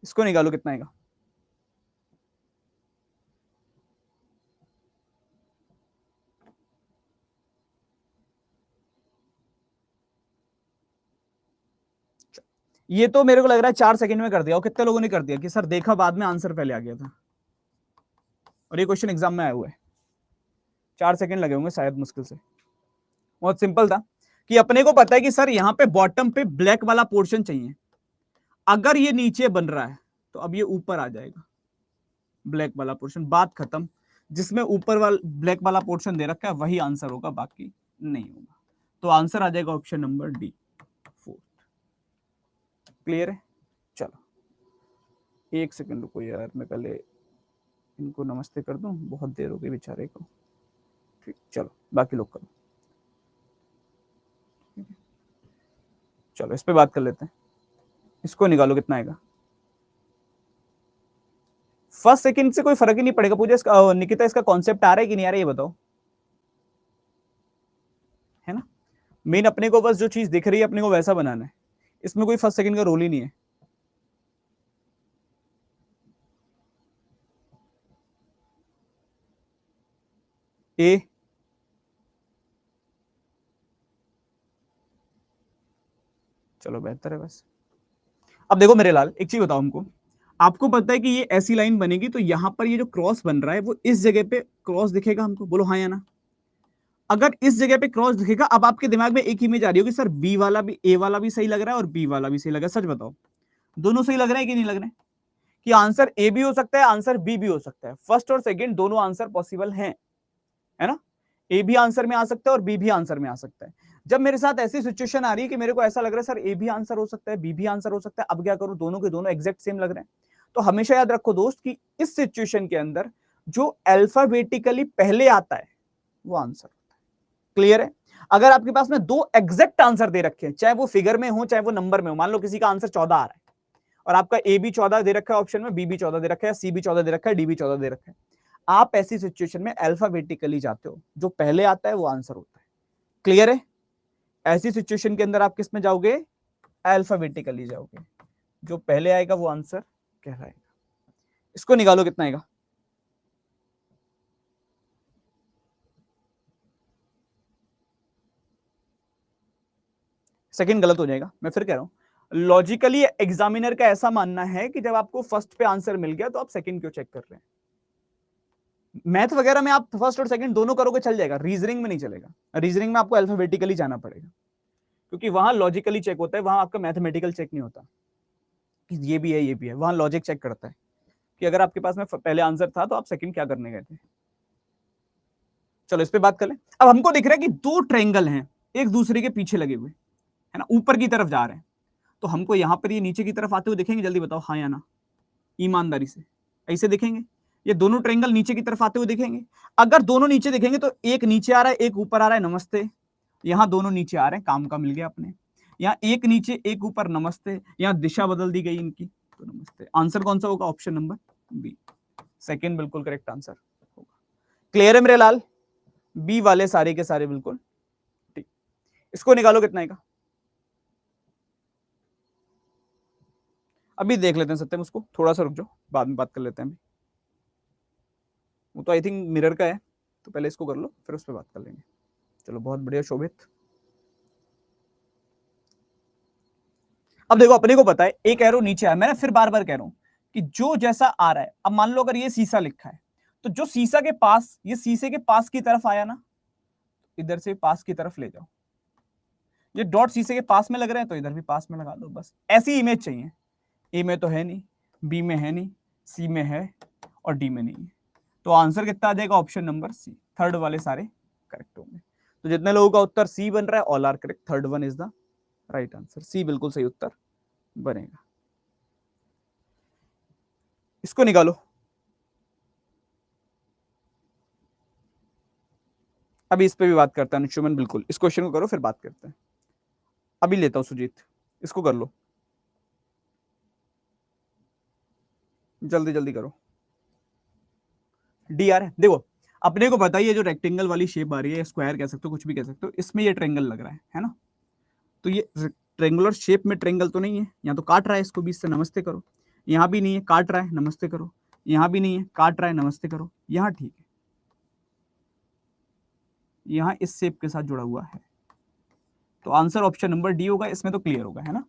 इसको निकालो कितना आएगा। ये तो मेरे को लग रहा है 4 सेकंड में कर दिया। और कितने लोगों ने कर दिया कि सर देखा बाद में आंसर पहले आ गया था, और ये क्वेश्चन एग्जाम में आया हुआ है। 4 सेकंड लगे होंगे शायद, मुश्किल से। बहुत सिंपल था कि अपने को पता है कि सर यहाँ पे बॉटम पे ब्लैक वाला पोर्शन चाहिए। अगर ये नीचे बन रहा है तो अब ये ऊपर आ जाएगा, ब्लैक वाला पोर्शन, बात खत्म। जिसमें ऊपर वाला ब्लैक वाला पोर्शन दे रखा है वही आंसर होगा, बाकी नहीं होगा। तो आंसर आ जाएगा ऑप्शन नंबर डी, 4। क्लियर है? चलो 1 सेकंड रुको यार, मैं पहले इनको नमस्ते कर दूं, बहुत देर हो गई बेचारे को। ठीक, चलो बाकी लोग करो। चलो इस पे बात कर लेते हैं। इसको निकालो कितना आएगा। फर्स्ट सेकंड से कोई फर्क ही नहीं पड़ेगा। पूजा इसका, निकिता इसका कॉन्सेप्ट आ रहा है कि नहीं आ रहा है, ये बताओ, है ना? मेन अपने को बस जो चीज दिख रही है अपने को वैसा बनाना है, इसमें कोई फर्स्ट सेकंड का रोल ही नहीं है। ए, चलो बेहतर है बस। अब देखो मेरे लाल, एक चीज बताओ हमको, आपको पता है कि ये ऐसी लाइन बनेगी तो यहां पर ये जो क्रॉस बन रहा है वो इस जगह पे क्रॉस दिखेगा हमको, बोलो हाँ या ना। अगर इस जगह पे क्रॉस दिखेगा, अब आपके दिमाग में एक इमेज आ रही होगी, सर बी वाला भी, ए वाला भी सही लग रहा है और बी वाला भी सही लग रहा है। सच बताओ, दोनों सही लग रहे हैं कि नहीं लग रहे हैं? कि आंसर ए भी हो सकता है, आंसर बी भी हो सकता है। फर्स्ट और सेकंड दोनों आंसर पॉसिबल हैं, है ना? ए भी आंसर में आ सकता है और बी भी आंसर में आ सकता है। जब मेरे साथ ऐसी सिचुएशन आ रही है कि मेरे को ऐसा लग रहा है सर ए भी आंसर हो सकता है, बी भी आंसर हो सकता है, अब क्या करूं, दोनों के दोनों एग्जैक्ट सेम लग रहे हैं, तो हमेशा याद रखो दोस्त कि इस सिचुएशन के अंदर जो अल्फाबेटिकली पहले आता है वो आंसर होता है। क्लियर है? अगर आपके पास में दो एग्जैक्ट आंसर दे रखे हैं, चाहे वो फिगर में हो चाहे वो नंबर में हो, मान लो किसी का आंसर 14 आ रहा है और आपका ए भी 14 दे रखा है ऑप्शन में, बी भी 14 दे रखा है, सी भी 14 दे रखा है, डी भी 14 दे रखा है, आप ऐसी सिचुएशन में अल्फाबेटिकली जाते हो, जो पहले आता है वो आंसर होता है। क्लियर है? ऐसी सिचुएशन के अंदर आप किस में जाओगे? अल्फाबेटिकली जाओगे, जो पहले आएगा वो आंसर कहलाएगा। इसको निकालो, कितना आएगा? सेकंड गलत हो जाएगा, मैं फिर कह रहा हूं, लॉजिकली एग्जामिनर का ऐसा मानना है कि जब आपको फर्स्ट पे आंसर मिल गया तो आप सेकंड क्यों चेक कर रहे हैं। मैथ वगैरह में आप फर्स्ट और सेकंड दोनों करोगे चल जाएगा, रीजनिंग में नहीं चलेगा। रीजनिंग में आपको अल्फाबेटिकली जाना पड़ेगा, क्योंकि वहां लॉजिकली चेक होता है, वहां आपका मैथमेटिकल चेक नहीं होता कि ये भी है ये भी है, वहां लॉजिक चेक करता है कि अगर आपके पास में पहले आंसर था तो आप सेकंड क्या करने गए थे। चलो इस पे बात कर लें। अब हमको दिख रहा है कि दो ट्रायंगल हैं एक दूसरे के पीछे लगे हुए, है ना, ऊपर की तरफ जा रहे हैं, तो हमको यहां पर ये नीचे की तरफ आते हुए दिखेंगे? जल्दी बताओ, हाँ या ना, ईमानदारी से ऐसे दिखेंगे? ये दोनों ट्रायंगल नीचे की तरफ आते हुए दिखेंगे? अगर दोनों नीचे दिखेंगे तो एक नीचे आ रहा है एक ऊपर आ रहा है, नमस्ते। यहां दोनों नीचे आ रहे हैं, काम का मिल गया अपने। यहाँ एक नीचे एक ऊपर, नमस्ते। यहाँ दिशा बदल दी गई इनकी, तो नमस्ते। आंसर कौन सा होगा? ऑप्शन नंबर बी, सेकंड बिल्कुल करेक्ट आंसर होगा। क्लियर है मेरे लाल? बी वाले सारे के सारे बिल्कुल ठीक। इसको निकालो, कितना का? अभी देख लेते हैं सत्यम, उसको थोड़ा सा रुक जाओ, बाद में बात कर लेते हैं। अभी वो तो आई थिंक मिरर का है, तो पहले इसको कर लो फिर उस पर बात कर लेंगे। चलो बहुत बढ़िया शोभित। अब देखो अपने को पता है एक एरो नीचे आया, मैं फिर बार बार कह रहा हूं कि जो जैसा आ रहा है, अब मान लो अगर ये शीशा लिखा है तो जो शीशा के पास, ये शीशे के पास की तरफ आया ना, इधर से पास की तरफ ले जाओ। ये डॉट शीशे के पास में लग रहे हैं तो इधर भी पास में लगा दो, बस ऐसी इमेज चाहिए। ए में तो है नहीं, बी में है नहीं, सी में है और डी में नहीं है, तो आंसर कितना आ जाएगा? ऑप्शन नंबर सी, थर्ड वाले सारे करेक्ट होंगे। तो जितने लोगों का उत्तर सी बन रहा है all are correct, third one is the right answer, C बिल्कुल सही उत्तर बनेगा। इसको निकालो। अभी इस पे भी बात करते हैं अंशुमन, बिल्कुल इस क्वेश्चन को करो फिर बात करते हैं। अभी लेता हूं सुजीत, इसको कर लो, जल्दी जल्दी करो। डी आ रहा है, देखो अपने को बताइए जो रेक्टेंगल वाली शेप आ रही है, स्क्वायर कह सकते हो, कुछ भी कह सकते हो, इसमें ये ट्रायंगल लग रहा है ना, तो ये ट्रायंगुलर शेप में ट्रायंगल तो नहीं है, यहाँ तो काट रहा है इसको बीच से, नमस्ते करो। यहाँ भी नहीं है, काट रहा है, नमस्ते करो। यहाँ भी नहीं है, काट रहा है, नमस्ते करो। यहाँ ठीक है, यहाँ इस शेप के साथ जुड़ा हुआ है, तो आंसर ऑप्शन नंबर डी होगा, इसमें तो क्लियर होगा, है ना,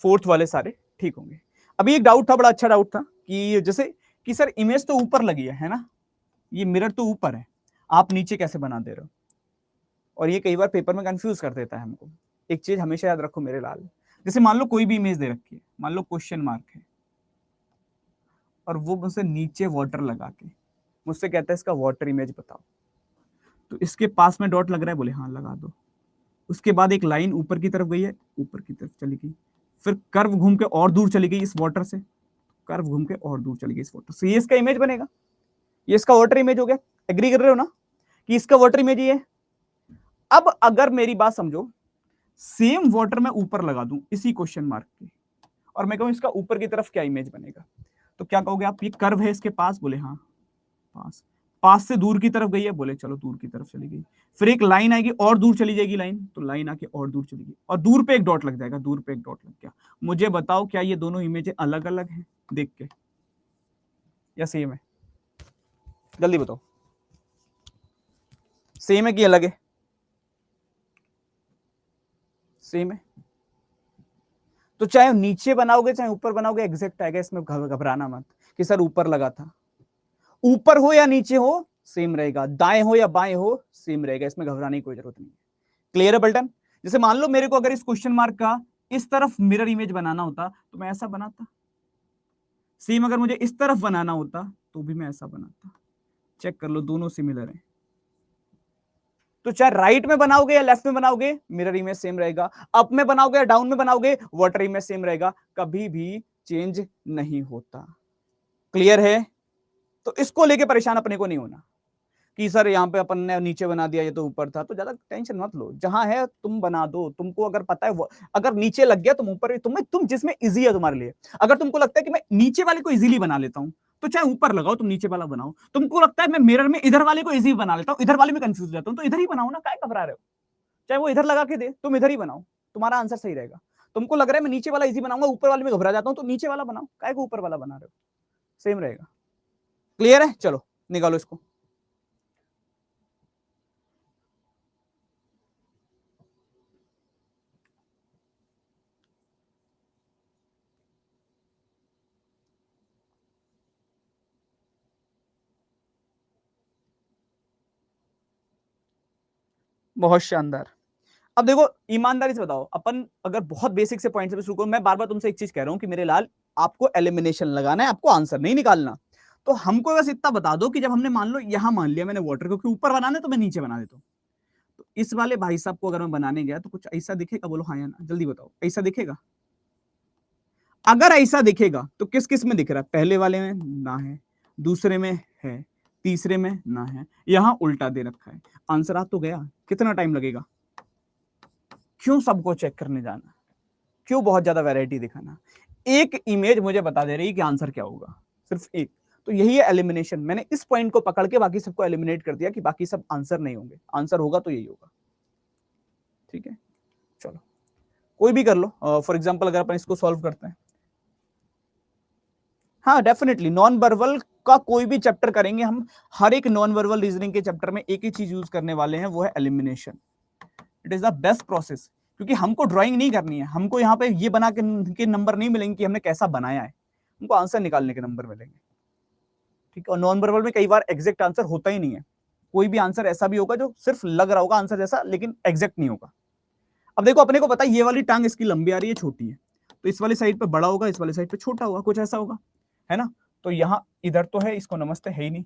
फोर्थ वाले सारे ठीक होंगे। अभी एक डाउट था, बड़ा अच्छा डाउट था कि जैसे कि सर इमेज तो ऊपर लगी है ना, ये मिरर तो ऊपर है, आप नीचे कैसे बना दे रहे हो, और ये कई बार पेपर में कंफ्यूज कर देता है हमको। एक चीज हमेशा याद रखो मेरे लाल, जैसे मान लो कोई भी इमेज दे रखी है, मान लो क्वेश्चन मार्क है, और वो मुझसे नीचे वाटर लगा के मुझसे कहता है इसका वाटर इमेज बताओ, तो इसके पास में डॉट लग रहा है, बोले हाँ लगा दो। उसके बाद एक लाइन ऊपर की तरफ गई है, ऊपर की तरफ चली गई, फिर कर्व घूम के और दूर चली गई इस वाटर से, कर्व घूम के और दूर चली गई इस वाटर से, ये इसका इमेज बनेगा, ये इसका वाटर इमेज हो गया। एग्री कर रहे हो ना कि इसका वाटर इमेज ये है। अब अगर मेरी बात समझो, सेम वाटर मैं ऊपर लगा दूं इसी क्वेश्चन मार्क के, और मैं कहूं इसका ऊपर की तरफ क्या इमेज बनेगा, तो क्या कहोगे आप? ये कर्व है इसके पास, बोले हाँ पास, पास से दूर की तरफ गई है, बोले चलो दूर की तरफ चली गई, फिर एक लाइन आएगी और दूर चली जाएगी लाइन, तो लाइन आके और दूर चली गई, और दूर पे एक डॉट लग जाएगा, दूर पे एक डॉट लग गया। मुझे बताओ क्या ये दोनों इमेजें अलग अलग हैं देख के, या सेम है? जल्दी बताओ, सेम है कि अलग है? सेम है। तो चाहे नीचे बनाओगे चाहे ऊपर बनाओगे एग्जैक्ट आएगा, इसमें घबराना मत कि सर ऊपर लगा था। ऊपर हो या नीचे हो सेम रहेगा, दाएं हो या बाएं हो सेम रहेगा, इसमें घबराने की कोई जरूरत नहीं है। क्लियर है पलटन? जैसे मान लो मेरे को अगर इस क्वेश्चन मार्क का इस तरफ मिरर इमेज बनाना होता तो मैं ऐसा बनाता, सेम अगर मुझे इस तरफ बनाना होता तो भी मैं ऐसा बनाता। चेक कर लो, दोनों सिमिलर हैं। तो चाहे राइट में बनाओगे या लेफ्ट में बनाओगे, मिरर इमेज सेम रहेगा। अप में बनाओगे या डाउन में बनाओगे, वाटर इमेज सेम रहेगा, कभी भी चेंज नहीं होता। क्लियर है? तो इसको लेके परेशान अपने को नहीं होना कि सर यहाँ पे अपन ने नीचे बना दिया, ये तो ऊपर था। तो ज्यादा टेंशन मत लो, जहां है तुम बना दो। तुमको अगर पता है वो, अगर नीचे लग गया तुम ऊपर, तुम जिसमें इजी है तुम्हारे लिए। अगर तुमको लगता है कि मैं नीचे वाले को इजीली बना लेता हूं, तो चाहे ऊपर लगाओ, तुम नीचे वाला बनाओ। तुमको लगता है मैं मिरर में इधर वाले को इजी बना लेता हूं, इधर वाले में कंफ्यूज रहता हूं, तो इधर ही बनाओ ना, काय घबरा रहे हो? चाहे वो इधर लगा के दे, तुम इधर ही बनाओ, तुम्हारा आंसर सही रहेगा। तुमको लग रहा है मैं नीचे वाला इजी बनाऊंगा, ऊपर वाले में घबरा जाता हूं, तो नीचे वाला बनाओ, काय को ऊपर वाला बना रहे हो? सेम रहेगा। क्लियर है? चलो निकालो इसको। बहुत शानदार। अब देखो ईमानदारी से बताओ, अपन अगर बहुत बेसिक से पॉइंट से शुरू करूं, मैं बार बार तुमसे एक चीज कह रहा हूं कि मेरे लाल, आपको एलिमिनेशन लगाना है, आपको आंसर नहीं निकालना। तो हमको बस इतना बता दो कि जब हमने मान लो यहां मान लिया मैंने वाटर, क्योंकि ऊपर बनाना है तो मैं नीचे बना देता हूं। तो इस वाले भाई साहब को अगर मैं बनाने गया तो कुछ ऐसा दिखेगा? बोलो हाँ या ना, जल्दी बताओ, ऐसा दिखेगा? अगर ऐसा दिखेगा तो किस किस में दिख रहा है? पहले वाले में ना है, दूसरे में है, तीसरे में ना है, यहां उल्टा दे रखा है। आंसर आ तो गया, कितना टाइम लगेगा? क्यों सबको चेक करने जाना? क्यों बहुत ज्यादा वैरायटी दिखाना? एक इमेज मुझे बता दे रही कि आंसर क्या होगा, सिर्फ एक। तो यही है एलिमिनेशन। मैंने इस पॉइंट को पकड़ के बाकी सबको एलिमिनेट कर दिया कि बाकी सब आंसर नहीं होंगे, आंसर होगा तो यही होगा। ठीक है, चलो कोई भी कर लो। फॉर एग्जाम्पल अगर अपन इसको सॉल्व करते हैं, हाँ डेफिनेटली नॉन वर्बल का कोई भी चैप्टर करेंगे हम, हर एक नॉन वर्बल रीजनिंग के चैप्टर में एक ही चीज यूज करने वाले हैं, वो है elimination. It is the best process, क्योंकि हमको ड्राइंग नहीं करनी है, हमको यहाँ पे ये बना के नंबर नहीं मिलेंगे कि हमने कैसा बनाया है, हमको आंसर निकालने के नंबर मिलेंगे। ठीक है, और नॉन वर्बल में कई बार एग्जैक्ट आंसर होता ही नहीं है, कोई भी आंसर ऐसा भी होगा जो सिर्फ लग रहा होगा आंसर जैसा, लेकिन एग्जैक्ट नहीं होगा। अब देखो अपने को पता है ये वाली टांग इसकी लंबी आ रही है, छोटी है, तो इस वाली साइड पे बड़ा होगा, इस वाली साइड पे छोटा होगा, कुछ ऐसा होगा, है ना? तो यहाँ इधर तो है, इसको नमस्ते है ही नहीं,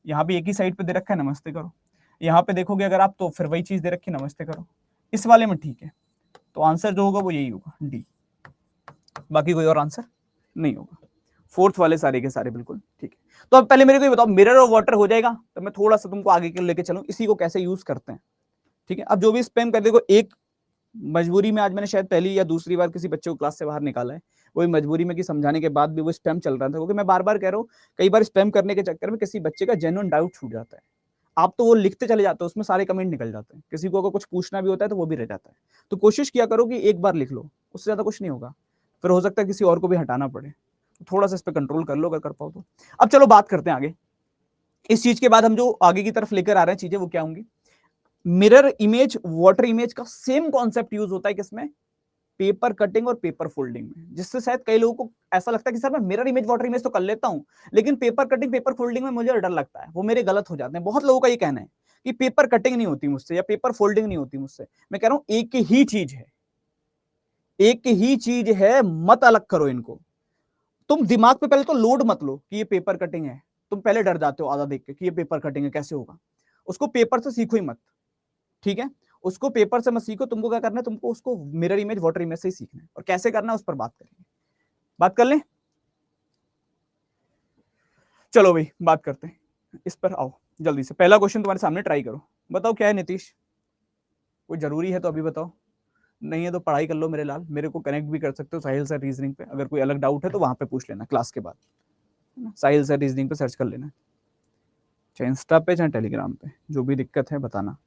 यहाँ भी एक ही साइड पे दे रखा है, नमस्ते करो। यहाँ पे देखोगे अगर आप, तो फिर वही चीज दे रखी, नमस्ते करो। इस वाले में ठीक है, तो आंसर जो होगा वो यही होगा, डी। बाकी कोई और आंसर नहीं होगा। फोर्थ वाले सारे के सारे बिल्कुल ठीक है। तो अब पहले मेरे को ये बताओ, मिरर और वाटर हो जाएगा, तो मैं थोड़ा सा तुमको आगे के लेके चलूं, इसी को कैसे यूज करते हैं। ठीक है, अब जो भी स्पैम कर देखो, एक मजबूरी में आज मैंने शायद पहली या दूसरी बार किसी बच्चे को क्लास से बाहर निकाला है, वही मजबूरी में कि समझाने के बाद भी वो स्पैम चल रहा था, क्योंकि मैं बार बार कह रहा हूँ, कई बार स्पैम करने के चक्कर में किसी बच्चे का जेन्युइन डाउट छूट जाता है। आप तो वो लिखते चले जाते हो, उसमें सारे कमेंट निकल जाते हैं, किसी को अगर कुछ पूछना भी होता है तो वो भी रह जाता है। तो कोशिश किया करो कि एक बार लिख लो, उससे ज्यादा कुछ नहीं होगा, फिर हो सकता है किसी और को भी हटाना पड़े। थोड़ा सा इस पर कंट्रोल कर लो अगर कर पाओ तो। अब चलो बात करते हैं आगे, इस चीज के बाद हम जो आगे की तरफ लेकर आ रहे हैं चीजें, वो क्या होंगी? मिरर इमेज, वाटर इमेज का सेम कॉन्सेप्ट यूज होता है किसमें? पेपर कटिंग और पेपर फोल्डिंग में, जिससे शायद कई लोगों को ऐसा लगता है कि सर मैं मिरर इमेज वाटर इमेज तो कर लेता हूं, लेकिन पेपर कटिंग पेपर फोल्डिंग में मुझे डर लगता है, वो मेरे गलत हो जाते हैं। बहुत लोगों का ये कहना है कि पेपर कटिंग नहीं होती मुझसे या पेपर फोल्डिंग नहीं होती मुझसे। मैं कह रहा हूं एक ही चीज है, एक ही चीज है, मत अलग करो इनको। तुम दिमाग पे पहले तो लोड मत लो कि ये पेपर कटिंग है, तुम पहले डर जाते हो आधा देख के कि ये पेपर कटिंग है, कैसे होगा। उसको पेपर से सीखो ही मत, ठीक है? उसको पेपर से मत सीखो, तुमको क्या करना है, तुमको उसको मिरर इमेज वाटर इमेज से ही सीखना है, और कैसे करना है उस पर बात करेंगे। बात कर लें? चलो भाई बात करते हैं इस पर, आओ जल्दी से। पहला क्वेश्चन तुम्हारे सामने, ट्राई करो, बताओ क्या है नीतीश? कोई जरूरी है तो अभी बताओ, नहीं है तो पढ़ाई कर लो मेरे लाल, मेरे को कनेक्ट भी कर सकते हो साहिल सर रीजनिंग पे, अगर कोई अलग डाउट है तो वहां पे पूछ लेना क्लास के बाद, साहिल सर रीजनिंग पे सर्च कर लेना, चाहे इंस्टा पे चाहे टेलीग्राम पे, जो भी दिक्कत है बताना।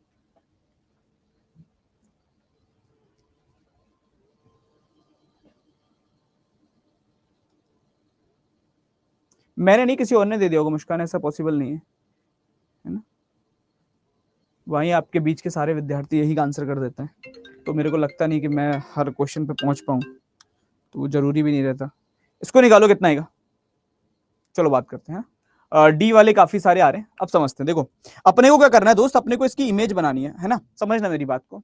मैंने नहीं, किसी और ने दे दिया होगा मुस्कान, ऐसा पॉसिबल नहीं है ना? वहीं आपके बीच के सारे विद्यार्थी यही का आंसर कर देते हैं, तो मेरे को लगता नहीं कि मैं हर क्वेश्चन पे पहुंच पाऊं, तो वो जरूरी भी नहीं रहता। इसको निकालो कितना आएगा, चलो बात करते हैं। डी वाले काफी सारे आ रहे हैं, अब समझते हैं। देखो अपने को क्या करना है दोस्त, अपने को इसकी इमेज बनानी है ना? समझना मेरी बात को।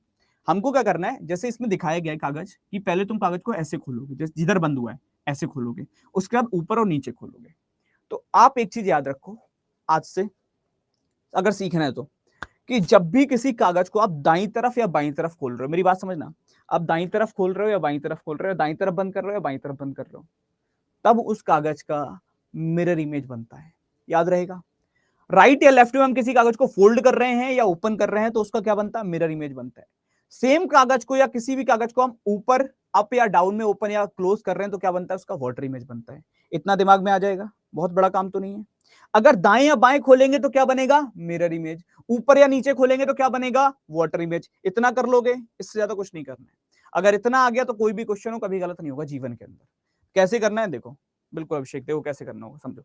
हमको क्या करना है, जैसे इसमें दिखाया गया है कागज, कि पहले तुम कागज को ऐसे खोलोगे, जैसे जिधर बंद हुआ है ऐसे खोलोगे, उसके बाद ऊपर और नीचे खोलोगे। तो आप एक चीज याद रखो आज से, अगर सीखना है तो, कि जब भी किसी कागज को आप दाईं तरफ या बाईं तरफ खोल रहे हो, मेरी बात समझना, आप दाईं तरफ खोल रहे हो या बाईं तरफ खोल रहे हो, दाईं तरफ बंद कर रहे हो या बाईं तरफ बंद कर रहे हो, तब उस कागज का मिरर इमेज बनता है। याद रहेगा, राइट या लेफ्ट में हम किसी कागज को फोल्ड कर रहे हैं या ओपन कर रहे हैं तो उसका क्या बनता है, मिरर इमेज बनता है। सेम कागज को या किसी भी कागज को हम ऊपर अप या डाउन में ओपन या क्लोज कर रहे हैं तो क्या बनता है, उसका वाटर इमेज बनता है। इतना दिमाग में आ जाएगा, बहुत बड़ा काम तो नहीं है। अगर दाएं या बाएं खोलेंगे तो क्या बनेगा, मिरर इमेज। ऊपर या नीचे खोलेंगे तो क्या बनेगा, वाटर इमेज। इतना कर लोगे, इससे ज्यादा कुछ नहीं करना है। अगर इतना आ गया तो कोई भी क्वेश्चन हो कभी गलत नहीं होगा जीवन के अंदर। कैसे करना है देखो, बिल्कुल अभिषेक देखो कैसे करना होगा, समझो।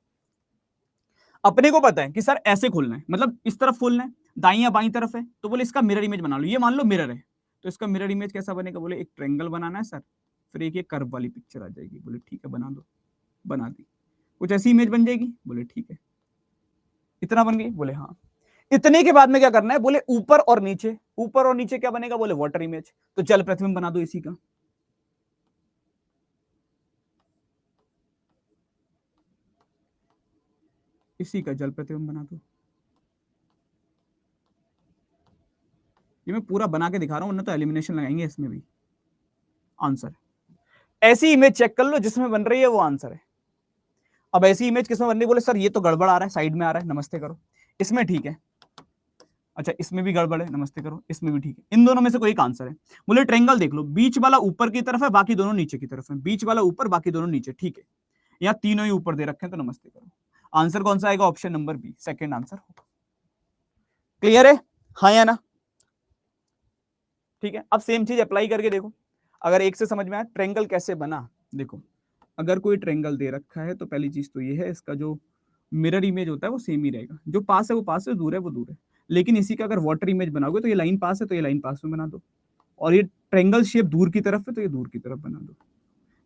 अपने को पता है कि सर ऐसे खोलना है, मतलब इस तरफ खोलना है, दाईं या बाईं तरफ है, तो बोले इसका मिरर इमेज बना लो। ये मान लो मिरर है, तो इसका मिरर इमेज कैसा बनेगा, बोले एक ट्रायंगल बनाना है सर, फिर एक ये कर्व वाली पिक्चर आ जाएगी। बोले ठीक है बना दो, बना दी। कुछ ऐसी इमेज बन जाएगी, बोले ठीक है। इतना बन गई, बोले हाँ। इतने के बाद में क्या करना है, बोले ऊपर और नीचे। ऊपर और नीचे क्या बनेगा, बोले वाटर इमेज। तो जल प्रतिबिंब बना दो इसी का। इसी का जल प्रतिबिंब बना दो। ये मैं पूरा बना के दिखा रहा हूं, वरना तो एलिमिनेशन लगाएंगे इसमें भी। आंसर ऐसी इमेज चेक कर लो जिसमें बन रही है वो आंसर है। अब ऐसी इमेज किसमें बन रही है, बोले सर ये तो गड़बड़ आ रहा है, साइड में आ रहा है, नमस्ते करो। इसमें ठीक है, अच्छा इसमें भी गड़बड़ है, नमस्ते करो। इसमें भी ठीक है, इन दोनों में से कोई एक आंसर है। बोले ट्रायंगल देख लो, बीच वाला ऊपर की तरफ है, बाकी दोनों नीचे की तरफ है। बीच वाला ऊपर, बाकी दोनों नीचे, ठीक है। यहाँ तीनों ही ऊपर दे रखे हैं, तो नमस्ते करो। आंसर कौन सा आएगा, option number B, second answer होगा। क्लियर है, हाँ या ना? ठीक है, अब सेम चीज अप्लाई करके देखो। अगर एक से समझ में आया ट्रायंगल कैसे बना, देखो अगर कोई ट्रायंगल दे रखा है तो पहली चीज तो ये है, इसका जो मिरर इमेज होता है वो सेम ही रहेगा। जो पास है वो पास है, दूर है वो दूर है। लेकिन इसी का अगर वाटर इमेज बनाओगे तो ये लाइन पास है तो ये लाइन पास में बना दो, और ये ट्रायंगल शेप दूर की तरफ है तो ये दूर की तरफ बना दो।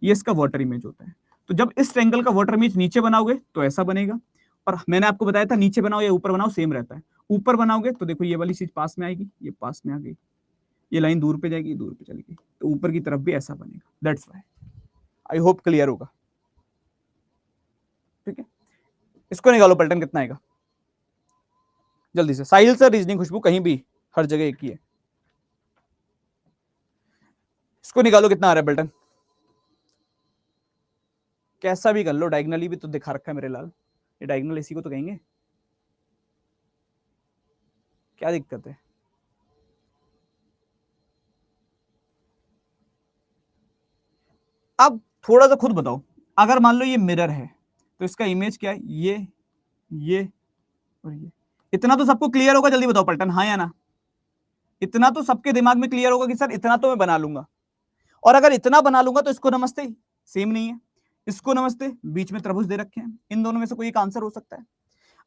ये इसका वाटर इमेज होता है। तो जब इस ट्रायंगल का वाटर इमेज नीचे बनाओगे तो ऐसा बनेगा, और मैंने आपको बताया था नीचे बनाओ या ऊपर बनाओ सेम रहता है। ऊपर बनाओगे तो देखो ये वाली चीज पास में आएगी, ये पास में आ गई, ये लाइन दूर पे जाएगी, दूर पे चली गई, तो ऊपर की तरफ भी ऐसा बनेगा। That's why. I hope clear होगा। ठीक है, इसको निकालो, पलटन कितना आएगा जल्दी से। साहिल सर, रीजनिंग खुशबू, कहीं भी हर जगह एक ही है। इसको निकालो कितना आ रहा है पलटन, कैसा भी कर लो, डायगनली भी तो दिखा रखा है मेरे लाल। ये डायगनल इसी को तो कहेंगे, क्या दिक्कत है। अब थोड़ा सा खुद बताओ, अगर मान लो ये मिरर है तो इसका इमेज क्या है, ये और ये। इतना तो सबको क्लियर होगा, जल्दी बताओ पलटन, हाँ या ना? इतना तो सबके दिमाग में क्लियर होगा कि सर इतना तो मैं बना लूंगा। और अगर इतना बना लूंगा तो इसको नमस्ते, सेम नहीं है। इसको नमस्ते, बीच में त्रिभुज दे रखे हैं, इन दोनों में से कोई एक आंसर हो सकता है।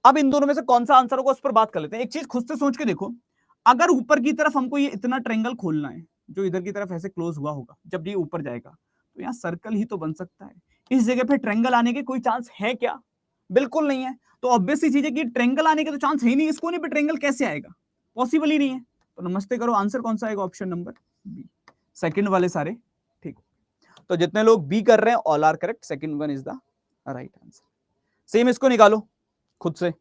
अब इन दोनों में से कौन सा आंसर होगा उस पर बात कर लेते हैं। एक चीज खुद से सोच के देखो, अगर ऊपर की तरफ हमको ये इतना ट्रायंगल खोलना है जो इधर की तरफ ऐसे क्लोज हुआ होगा, जब ये ऊपर जाएगा तो यहाँ सर्कल ही तो बन सकता है। इस जगह पे ट्रायंगल आने के कोई चांस है क्या, बिल्कुल नहीं है। तो ऑब्वियस सी चीज है कि ट्रायंगल आने के तो चांस है ही नहीं, इस कोने पे ट्रायंगल कैसे आएगा, पॉसिबल ही नहीं है। तो नमस्ते करो, आंसर कौन सा आएगा, ऑप्शन नंबर बी, सेकंड वाले सारे ठीक। तो जितने लोग बी कर रहे हैं all are correct, second one is the right answer. Same इसको निकालो खुद से।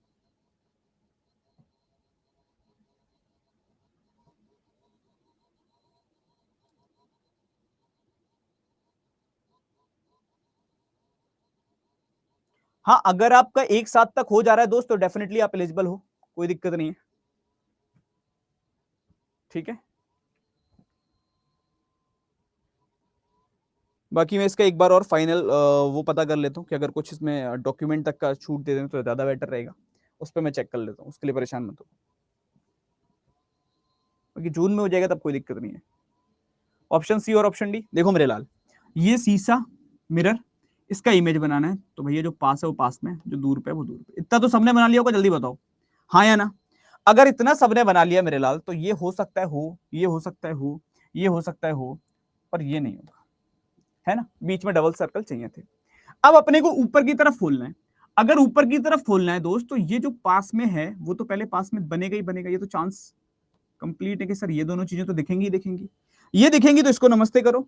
हाँ, अगर आपका एक साथ तक हो जा रहा है दोस्त तो डेफिनेटली आप एलिजिबल हो, कोई दिक्कत नहीं है। ठीक है, बाकी मैं इसका एक बार और फाइनल वो पता कर लेता हूँ कि अगर कुछ इसमें डॉक्यूमेंट तक का छूट दे दें तो ज़्यादा बेटर रहेगा। उस पर मैं चेक कर लेता हूँ, उसके लिए परेशान मत हो। बाकी जून में हो जाएगा तब कोई दिक्कत नहीं है। ऑप्शन सी और ऑप्शन डी देखो मेरे लाल, ये शीशा मिरर, इसका इमेज बनाना है तो भैया जो पास है वो पास में, जो दूर पे है वो दूर पे। इतना तो सबने बना लिया होगा, जल्दी बताओ हाँ या ना? अगर इतना सबने बना लिया मेरे लाल तो ये हो सकता है हो, ये हो सकता है हो, ये हो सकता है हो, और ये नहीं होगा, है ना? बीच में डबल सर्कल चाहिए थे। अब अपने को ऊपर की तरफ खोलना है। अगर ऊपर की तरफ खोलना है दोस्त तो ये जो पास में है वो तो पहले पास में बनेगा ही बनेगा, ये तो चांस कंप्लीट है कि सर ये दोनों चीजें तो दिखेंगी ही दिखेंगी। ये दिखेंगी तो इसको नमस्ते करो,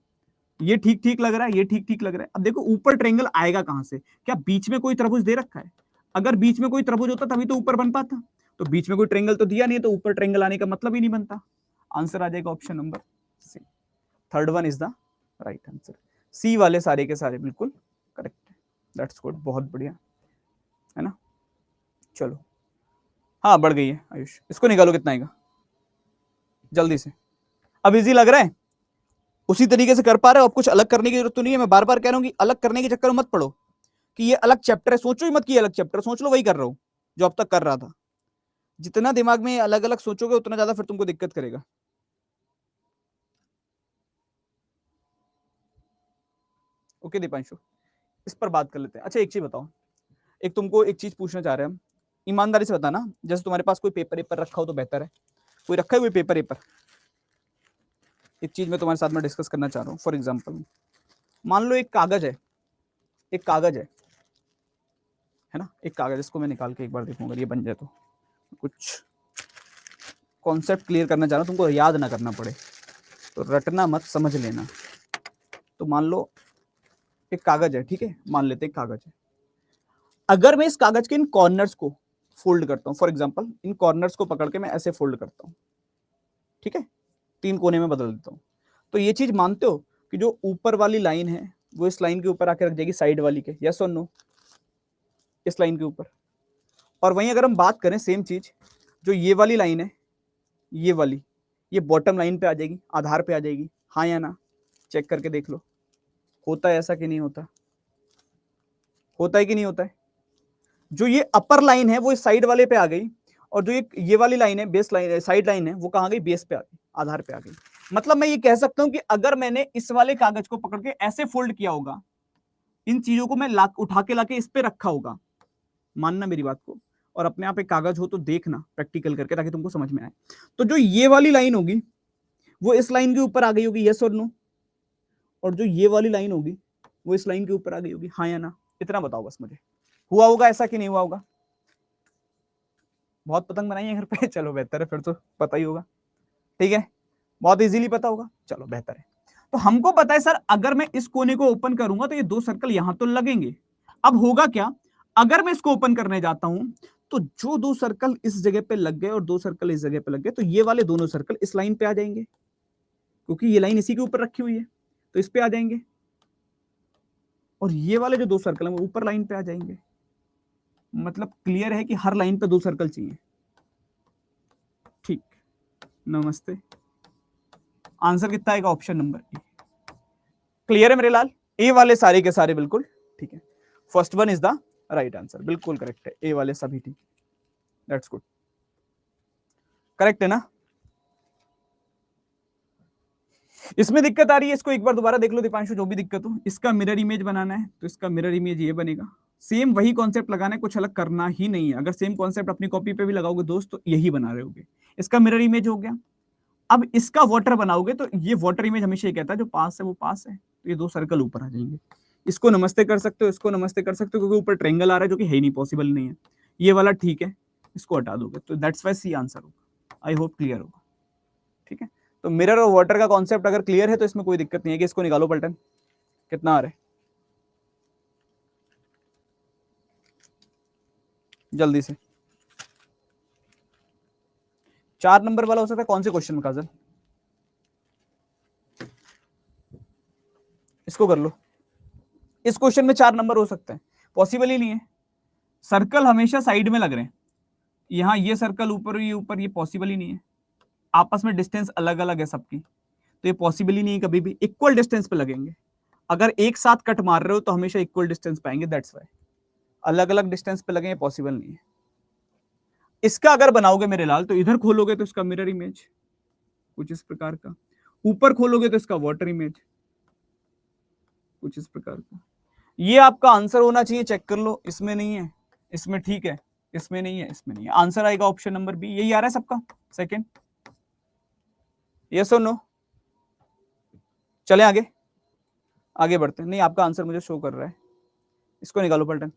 ये ठीक ठीक लग रहा है, ये ठीक ठीक लग रहा है। अब देखो ऊपर ट्रायंगल आएगा कहां से, क्या बीच में कोई त्रिभुज दे रखा है? अगर बीच में कोई त्रिभुज होता तभी तो ऊपर बन पाता। तो बीच में कोई ट्रेंगल तो दिया नहीं है, तो ऊपर ट्रेंगल आने का मतलब ही नहीं बनता। आंसर आ जाएगा option number C. Third one is the right answer. C वाले सारे के सारे बिल्कुल करेक्ट है। दैट्स गुड, बहुत बढ़िया है ना। चलो हाँ बढ़ गई है आयुष, इसको निकालो कितना आएगा जल्दी से। अब इजी लग रहा है, उसी तरीके से कर पा रहे हो, अब कुछ अलग करने की जरूरत तो नहीं है। मैं बार बार कह रहा हूँ कि अलग करने के चक्कर में मत पड़ो कि ये अलग चैप्टर है, सोचो ही मत कि अलग चैप्टर, सोच लो वही कर रहा हूं जो अब तक कर रहा था। जितना दिमाग में अलग अलग सोचोगे उतना ज्यादा फिर तुमको दिक्कत करेगा। ओके दीपांशु, इस पर बात कर लेते हैं। अच्छा एक चीज बताओ, एक तुमको एक चीज पूछना चाह रहे हैं हम, ईमानदारी से बताना। जैसे तुम्हारे पास कोई पेपर पेपर रखा हो तो बेहतर है, कोई रखा है कोई पेपर पेपर? एक चीज मैं तुम्हारे साथ में डिस्कस करना चाह रहा हूँ। फॉर एग्जाम्पल मान लो एक कागज है, एक कागज है ना, एक कागज, इसको मैं निकाल के एक बार देखूंगा, ये बन जाए तो कुछ कॉन्सेप्ट क्लियर करना चाह रहा हूँ, तुमको याद ना करना पड़े, तो रटना मत, समझ लेना। तो मान लो एक कागज है, ठीक है, मान लेते हैं कागज है। अगर मैं इस कागज के इन कॉर्नर्स को फोल्ड करता हूं, फॉर एग्जांपल इन कॉर्नर्स को पकड़ के मैं ऐसे फोल्ड करता हूं, ठीक है, 3 कोने में बदल देता हूं, तो ये चीज मानते हो कि जो ऊपर वाली लाइन है वो इस लाइन के ऊपर आके रख जाएगी साइड वाली के, यस और नो? इस लाइन के ऊपर। और वहीं अगर हम बात करें सेम चीज, जो ये वाली लाइन है, ये वाली, ये बॉटम लाइन पे आ जाएगी, आधार पे आ जाएगी, हाँ या ना? चेक करके देख लो, होता है ऐसा कि नहीं होता? होता है कि नहीं होता है? जो ये अपर लाइन है वो इस साइड वाले पे आ गई, और जो ये वाली लाइन है, बेस लाइन, साइड लाइन है, वो कहां गई? बेस पे आ गई, आधार पे आ गई। मतलब मैं ये कह सकता हूं कि अगर मैंने इस वाले कागज को पकड़ के ऐसे फोल्ड किया होगा, इन चीजों को मैं उठा के लाके इस पे रखा होगा, मानना मेरी बात को, और अपने आप एक कागज हो तो देखना प्रैक्टिकल करके, ताकि तुमको समझ में आए। तो जो ये वाली लाइन होगी वो इस लाइन के ऊपर आ गई होगी, यस और नो? और जो ये वाली लाइन होगी वो इस लाइन के ऊपर आ गई होगी, हाँ या ना? इतना बताओ बस मुझे, हुआ होगा ऐसा कि नहीं हुआ होगा? बहुत पतंग बनाई है घर पे? चलो बेहतर है, फिर तो पता ही होगा, ठीक है, बहुत इजीली पता होगा, चलो बेहतर है। तो हमको पता है सर, अगर मैं इस कोने को ओपन करूंगा तो ये 2 सर्कल यहां तो लगेंगे। अब होगा क्या, अगर मैं इसको ओपन करने जाता हूं तो जो 2 सर्कल इस जगह पे लग गए और 2 सर्कल इस जगह पे लग गए, तो ये वाले दोनों सर्कल इस लाइन पे आ जाएंगे, क्योंकि ये लाइन इसी के ऊपर रखी हुई है, तो इस पे आ जाएंगे। और ये वाले जो 2 सर्कल हैं वो ऊपर लाइन पे आ जाएंगे। मतलब क्लियर है कि हर लाइन पे 2 सर्कल चाहिए, ठीक। नमस्ते। आंसर कितना आएगा? Option number A. क्लियर है मेरे लाल? ए वाले सारे के सारे बिल्कुल ठीक है। First one is the right answer, बिल्कुल करेक्ट है, ए वाले सभी ठीक। दैट्स गुड, करेक्ट है ना? इसमें दिक्कत आ रही है, इसको एक बार दोबारा देख लो दीपांशु, जो भी दिक्कत हो। इसका मिरर इमेज बनाना है तो इसका मिरर इमेज ये बनेगा, सेम वही कॉन्सेप्ट लगाना है, कुछ अलग करना ही नहीं है। अगर सेम कॉन्सेप्ट अपनी कॉपी पे भी लगाओगे दोस्त तो यही बना रहे होगे। इसका मिरर इमेज हो गया। अब इसका वाटर बनाओगे तो ये वाटर इमेज हमेशा ये कहता है जो पास है वो पास है, तो ये 2 सर्कल ऊपर आ जाएंगे। इसको नमस्ते कर सकते हो, इसको नमस्ते कर सकते हो, क्योंकि ऊपर ट्रेंगल आ रहा है जो कि है ही नहीं, पॉसिबल नहीं है। ये वाला ठीक है, इसको हटा दोगे तो दैट्स वाई सी आंसर होगा। आई होप क्लियर होगा, ठीक है। तो मिरर और वाटर का कॉन्सेप्ट अगर क्लियर है तो इसमें कोई दिक्कत नहीं है कि इसको निकालो पलटन, कितना आ रहा है जल्दी से। 4 नंबर वाला हो सकता है, कौन से क्वेश्चन में काजल? इसको कर लो, इस क्वेश्चन में 4 नंबर हो सकते हैं, पॉसिबल ही नहीं है। सर्कल हमेशा साइड में लग रहे हैं, यहाँ ये सर्कल ऊपर, ये ऊपर, ये पॉसिबल ही नहीं है। आपस में डिस्टेंस अलग अलग है सबकी, तो ये पॉसिबल ही नहीं है, कभी भी इक्वल डिस्टेंस पे लगेंगे। अगर एक साथ कट मार रहे हो तो हमेशा इक्वल डिस्टेंस पे आएंगे, दैट्स वाई। अलग अलग डिस्टेंस पे लगेंगे, पॉसिबल नहीं है। इसका अगर बनाओगे मेरे लाल तो इधर खोलोगे तो इसका मिरर इमेज कुछ इस प्रकार का, ऊपर खोलोगे तो इसका वाटर इमेज कुछ इस प्रकार का। ये आपका आंसर होना चाहिए, चेक कर लो। इसमें नहीं है, इसमें ठीक है, इसमें नहीं है, इसमें नहीं है। आंसर आएगा ऑप्शन नंबर बी। यही आ रहा है सबका सेकंड, यस और नो? चले आगे, आगे बढ़ते हैं। नहीं, आपका आंसर मुझे शो कर रहा है, इसको निकालो पलटन।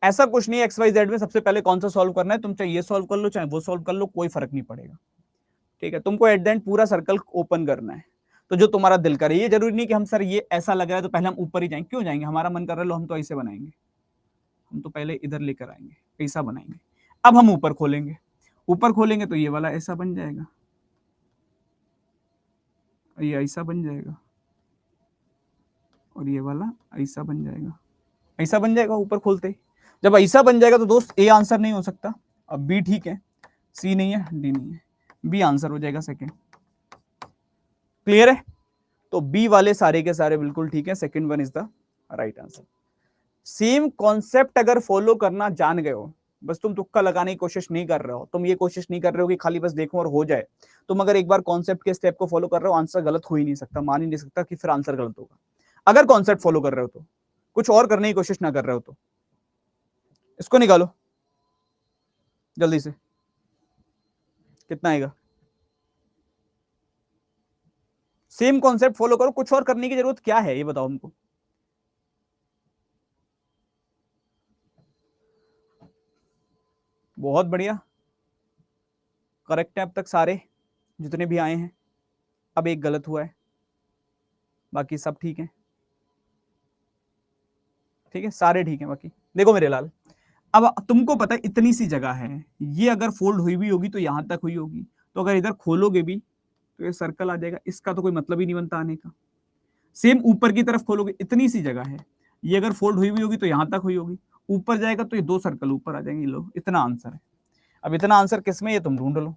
ऐसा कुछ नहीं है एक्स वाई जेड में सबसे पहले कौन सा सॉल्व करना है, तुम चाहे ये सॉल्व कर लो चाहे वो सॉल्व कर लो, कोई फर्क नहीं पड़ेगा, ठीक है। तुमको एट द एंड पूरा सर्कल ओपन करना है। तो जो तुम्हारा दिल करे, ये जरूरी नहीं कि हम सर ये ऐसा लग रहा है तो पहले हम ऊपर ही जाएंगे, क्यों जाएंगे, हमारा मन कर रहा है लो हम तो ऐसे बनाएंगे, हम तो पहले इधर लेकर आएंगे, ऐसा बनाएंगे। अब हम ऊपर खोलेंगे, ऊपर खोलेंगे तो ये वाला ऐसा बन जाएगा, ये ऐसा बन जाएगा, और ये वाला ऐसा बन जाएगा, ऐसा बन जाएगा ऊपर खोलते ही। जब ऐसा बन जाएगा तो दोस्त ए आंसर नहीं हो सकता, अब बी ठीक है, सी नहीं है, डी नहीं है, बी आंसर हो जाएगा सेकंड। क्लियर है? तो बी वाले सारे के सारे बिल्कुल ठीक है, second one is the right answer. Same concept अगर फॉलो करना जान गए हो, बस तुम तुक्का लगाने की कोशिश नहीं कर रहे हो, तुम ये कोशिश नहीं कर रहे हो कि खाली बस देखो और हो जाए, तुम अगर एक बार कॉन्सेप्ट के स्टेप को फॉलो कर रहे हो, आंसर गलत हो ही नहीं सकता, मान ही नहीं सकता कि फिर आंसर गलत होगा। अगर कॉन्सेप्ट फॉलो कर रहे हो तो, कुछ और करने की कोशिश ना कर रहे हो तो। इसको निकालो जल्दी से, कितना आएगा? सेम कॉन्सेप्ट फॉलो करो, कुछ और करने की जरूरत क्या है ये बताओ हमको। बहुत बढ़िया, करेक्ट है अब तक सारे जितने भी आए हैं, अब एक गलत हुआ है, बाकी सब ठीक है, ठीक है सारे ठीक है बाकी। देखो मेरे लाल, अब तुमको पता है इतनी सी जगह है, ये अगर फोल्ड हुई भी होगी तो यहां तक हुई होगी, तो अगर इधर खोलोगे भी तो ये सर्कल आ जाएगा, इसका तो कोई मतलब ही नहीं बनता आने का। सेम ऊपर की तरफ खोलोगे, इतनी सी जगह है, ये अगर फोल्ड हुई भी होगी तो यहां तक हुई होगी, ऊपर जाएगा तो ये दो सर्कल ऊपर आ जाएंगे, लो इतना आंसर है। अब इतना आंसर किसमें, ये तुम ढूंढ लो,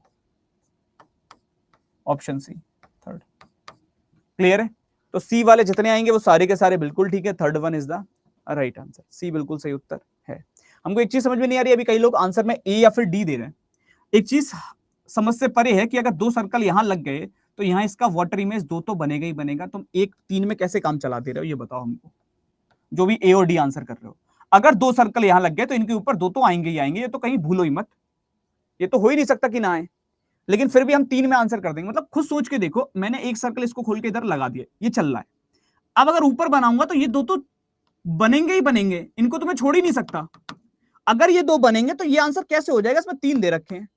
ऑप्शन सी थर्ड। क्लियर है? तो सी वाले जितने आएंगे वो सारे के सारे बिल्कुल ठीक है, third one is the right answer, C बिल्कुल सही उत्तर है। हमको एक चीज समझ में नहीं आ रही, अभी कई लोग आंसर में ए या फिर डी दे रहे हैं। एक चीज समझ से परे है कि अगर दो सर्कल यहां लग गए तो यहां इसका वाटर इमेज दो तो बनेगा ही बनेगा, तुम एक तीन में कैसे काम चलाते रहे हो ये बताओ हमको, जो भी ए और डी आंसर कर रहे हो। अगर दो सर्कल यहां लग गए तो इनके ऊपर दो तो आएंगे ही आएंगे, ये तो कहीं भूलो ही मत, ये तो हो ही नहीं सकता कि ना आए, लेकिन फिर भी हम तीन में आंसर कर देंगे। मतलब खुद सोच के देखो, मैंने एक सर्कल इसको खोल के इधर लगा दिया, ये चल रहा है, अब अगर ऊपर बनाऊंगा तो ये दो तो बनेंगे ही बनेंगे, इनको तो मैं छोड़ ही नहीं सकता। अगर ये दो बनेंगे तो ये आंसर कैसे हो जाएगा, इसमें तीन दे रखे हैं,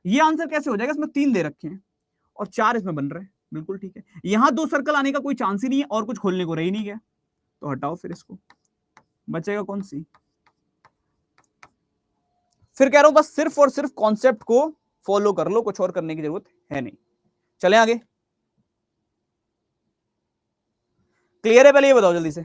ये आंसर कैसे हो जाएगा, इसमें तीन दे रखे हैं और चार इसमें बन रहे हैं, बिल्कुल ठीक है। यहां दो सर्कल आने का कोई चांस ही नहीं है और कुछ खोलने को रह ही नहीं गया, तो हटाओ फिर इसको, बचेगा कौन सी। फिर कह रहा हूं बस सिर्फ और सिर्फ कॉन्सेप्ट को फॉलो कर लो, कुछ और करने की जरूरत है नहीं। चले आगे, क्लियर है? पहले ये बताओ जल्दी से,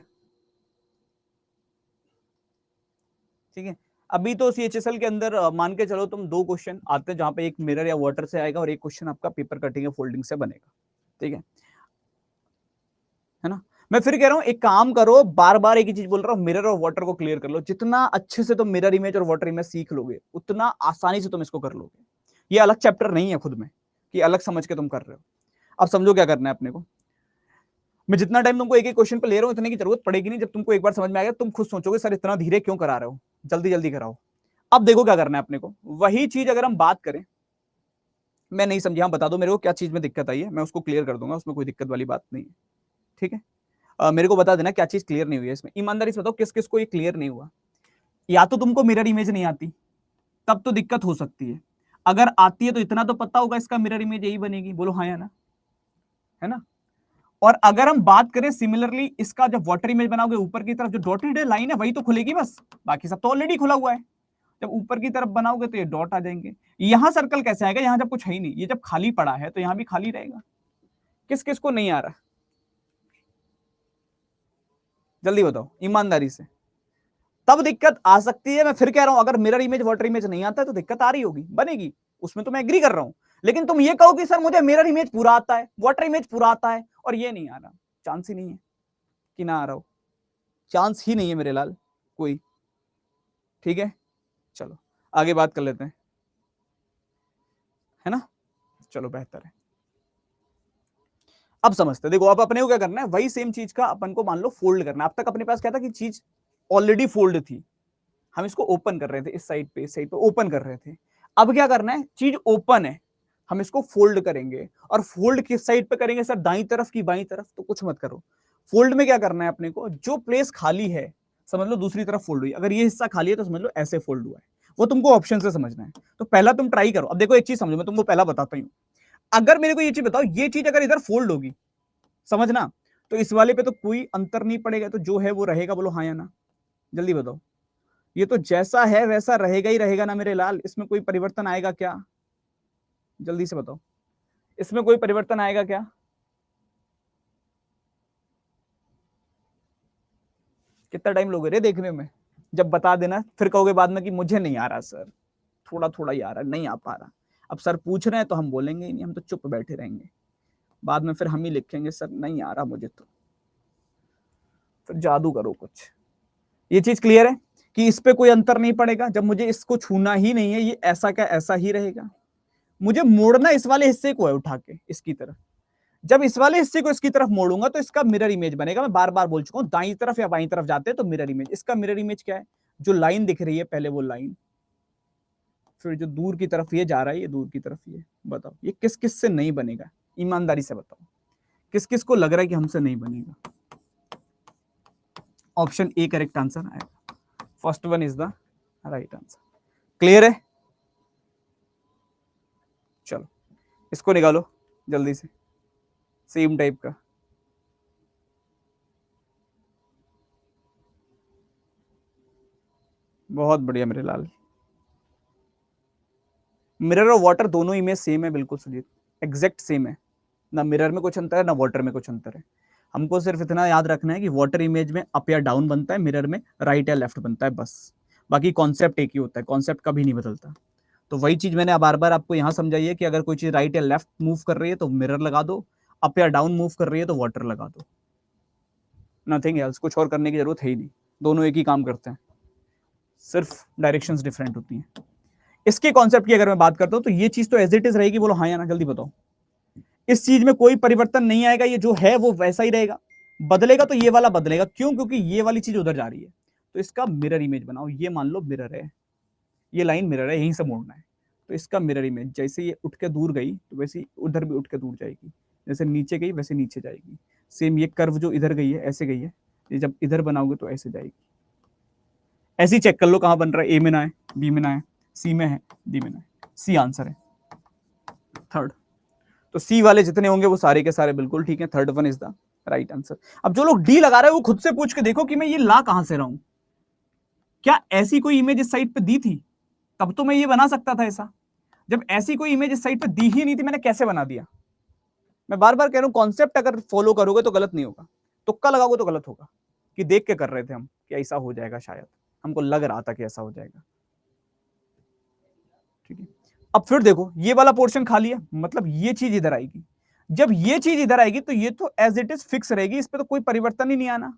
ठीक है। अभी तो सीएचएसएल के अंदर मान के चलो तुम दो क्वेश्चन आते हैं जहां पे एक मिरर या वाटर से आएगा और एक क्वेश्चन आपका पेपर कटिंग या फोल्डिंग से बनेगा, ठीक है ना। मैं फिर कह रहा हूं एक काम करो, बार बार एक ही चीज बोल रहा हूं, मिरर और वाटर को क्लियर कर लो। जितना अच्छे से तुम मिरर इमेज और वाटर इमेज सीख लोगे उतना आसानी से तुम इसको कर लोगे। ये अलग चैप्टर नहीं है खुद में कि अलग समझ के तुम कर रहे हो। अब समझो क्या करना है अपने को, मैं जितना टाइम तुमको एक एक क्वेश्चन पे ले रहा हूं इतने की जरूरत पड़ेगी नहीं, जब तुमको एक बार समझ में आएगा तुम खुद सोचोगे सर इतना धीरे क्यों करा रहे हो, जल्दी जल्दी कराओ। अब देखो क्या करना है अपने को, वही चीज अगर हम बात करें, मैं नहीं समझा, बता दो मेरे को क्या चीज में दिक्कत आई है, मैं उसको क्लियर कर दूंगा, उसमें कोई दिक्कत वाली बात नहीं है, ठीक है। मेरे को बता देना क्या चीज क्लियर नहीं हुई है इसमें, ईमानदारी से बताओ किस किस को ये क्लियर नहीं हुआ। या तो तुमको मिरर इमेज नहीं आती, तब तो दिक्कत हो सकती है, अगर आती है तो इतना तो पता होगा इसका मिरर इमेज यही बनेगी, बोलो हाँ या ना, है ना। और अगर हम बात करें सिमिलरली इसका, जब वाटर इमेज बनाओगे ऊपर की तरफ जो डॉटेड लाइन है वही तो खुलेगी बस, बाकी सब तो ऑलरेडी खुला हुआ है। जब ऊपर की तरफ बनाओगे तो ये डॉट आ जाएंगे। यहां सर्कल कैसे आएगा, यहां जब कुछ है ही नहीं, ये जब खाली पड़ा है तो यहां भी खाली रहेगा। किस किस को नहीं आ रहा, जल्दी बताओ ईमानदारी से, तब दिक्कत आ सकती है। मैं फिर कह रहा हूं अगर मिरर इमेज वाटर इमेज नहीं आता है तो दिक्कत आ रही होगी, बनेगी, उसमें तो मैं एग्री कर रहा हूं। लेकिन तुम ये कहो कि सर मुझे मिरर इमेज पूरा आता है, वाटर इमेज पूरा आता है और ये नहीं आ रहा, चांस ही नहीं है कि ना आ रहा हो, चांस ही नहीं है मेरे लाल कोई, ठीक है। चलो आगे बात कर लेते हैं, है ना, चलो बेहतर है। अब समझते, देखो अब अपने को क्या करना है, वही सेम चीज का अपन को मान लो फोल्ड करना है। अब तक अपने पास क्या था कि चीज ऑलरेडी फोल्ड थी, हम इसको ओपन कर रहे थे, इस साइड पे इस साइड पे ओपन कर रहे थे। अब क्या करना है, चीज ओपन है, हम इसको फोल्ड करेंगे। और फोल्ड किस साइड पे करेंगे सर, दाईं तरफ की बाईं तरफ, तो कुछ मत करो। फोल्ड में क्या करना है अपने को, जो प्लेस खाली है समझ लो दूसरी तरफ फोल्ड हुई, अगर ये हिस्सा खाली है तो समझ लो ऐसे फोल्ड हुआ है, वो तुमको ऑप्शन से समझना है। तो पहला तुम ट्राई करो। अब देखो एक चीज समझो, मैं तुमको पहला बताता हूं, अगर मेरे को ये चीज बताओ, ये चीज अगर इधर फोल्ड होगी समझना। तो इस वाले पे तो कोई अंतर नहीं पड़ेगा, तो जो है वो रहेगा, बोलो हाँ या ना, जल्दी बताओ। ये तो जैसा है वैसा रहेगा ही रहेगा ना मेरे लाल, इसमें कोई परिवर्तन आएगा क्या? जल्दी से बताओ, इसमें कोई परिवर्तन आएगा क्या? कितना टाइम लोगे रे देखने में? जब बता देना फिर कहोगे बाद में कि मुझे नहीं आ रहा सर, थोड़ा थोड़ा ही आ रहा, नहीं आ पा रहा। अब सर पूछ रहे हैं तो हम बोलेंगे ही नहीं, हम तो चुप बैठे रहेंगे। बाद में फिर हम ही लिखेंगे सर नहीं आ रहा मुझे, तो फिर जादू करो कुछ। ये चीज क्लियर है कि इस पे कोई अंतर नहीं पड़ेगा, जब मुझे इसको छूना ही नहीं है, ये ऐसा का ऐसा ही रहेगा। मुझे मोड़ना इस वाले हिस्से को है उठा के इसकी तरफ, जब इस वाले हिस्से को इसकी तरफ मोड़ूंगा तो इसका मिरर इमेज बनेगा। मैं बार बार बोल चुका हूं, दाईं तरफ या बाईं तरफ जाते हैं तो मिरर इमेज। इसका मिरर इमेज क्या है? जो लाइन दिख रही है पहले वो लाइन, फिर जो दूर की तरफ ये जा रहा है, ये दूर की तरफ ये। बताओ ये किस किस से नहीं बनेगा? ईमानदारी से बताओ, किस किस को लग रहा है कि हमसे नहीं बनेगा? ऑप्शन ए करेक्ट आंसर आएगा, first one is the right answer. Clear है? चलो इसको निकालो जल्दी से, सेम टाइप का। बहुत बढ़िया मेरे लाल। मिरर और वाटर दोनों इमेज सेम है, बिल्कुल सुजीत, एग्जैक्ट सेम है। ना मिरर में कुछ अंतर है, ना वाटर में कुछ अंतर है। हमको सिर्फ इतना याद रखना है कि वाटर इमेज में अप या डाउन बनता है, मिरर में राइट या लेफ्ट बनता है, बस। बाकी कॉन्सेप्ट एक ही होता है, कॉन्सेप्ट कभी नहीं बदलता। तो वही चीज मैंने बार बार आपको यहां समझाई है कि अगर कोई चीज राइट या लेफ्ट मूव कर रही है तो मिरर लगा दो, अप या डाउन मूव कर रही है तो वाटर लगा दो। नथिंग एल्स, कुछ और करने की जरूरत है ही नहीं, दोनों एक ही काम करते हैं, सिर्फ डायरेक्शंस डिफरेंट होती हैं। इसके कॉन्सेप्ट की अगर मैं बात करता हूं तो ये चीज तो एज इट इज रहेगी, बोलो हाँ या ना, जल्दी बताओ। इस चीज में कोई परिवर्तन नहीं आएगा, ये जो है वो वैसा ही रहेगा। बदलेगा तो ये वाला बदलेगा, क्यों? क्योंकि ये वाली चीज उधर जा रही है। तो इसका मिरर इमेज बनाओ, ये मान लो मिरर है, ये लाइन मिरर है, यहीं से मोड़ना है। तो इसका मिरर इमेज, जैसे ये उठ के दूर गई तो वैसे ही उधर भी उठ के दूर जाएगी, जैसे नीचे गई वैसे नीचे जाएगी। सेम ये कर्व जो इधर गई है ऐसे गई है, ये जब इधर बनाओगे तो ऐसे जाएगी। ऐसे ही चेक कर लो कहां बन रहा है, ए में ना है, बी में ना है, सी में है, डी में ना है। सी आंसर है, थर्ड। तो सी वाले जितने होंगे वो सारे के सारे बिल्कुल ठीक है, third one is the right answer. अब जो लोग डी लगा रहे हैं वो खुद से पूछ के देखो कि मैं ये ला कहां से रहा हूं। क्या ऐसी कोई इमेज इस साइड पे दी थी? तब तो मैं ये बना सकता था ऐसा। जब ऐसी कोई इमेज इस साइड पे दी ही नहीं थी, मैंने कैसे बना दिया? मैं बार बार कह रहा हूं, कॉन्सेप्ट अगर फॉलो करोगे तो गलत नहीं होगा, तुक्का लगाओगे तो गलत होगा। कि देख के कर रहे थे हम कि ऐसा हो जाएगा, शायद हमको लग रहा था कि ऐसा हो जाएगा। ठीक है, अब फिर देखो ये वाला पोर्शन खाली है, मतलब ये चीज इधर आएगी। जब ये चीज इधर आएगी तो ये तो एज इट इज फिक्स रहेगी, इस पे तो कोई परिवर्तन ही नहीं आना,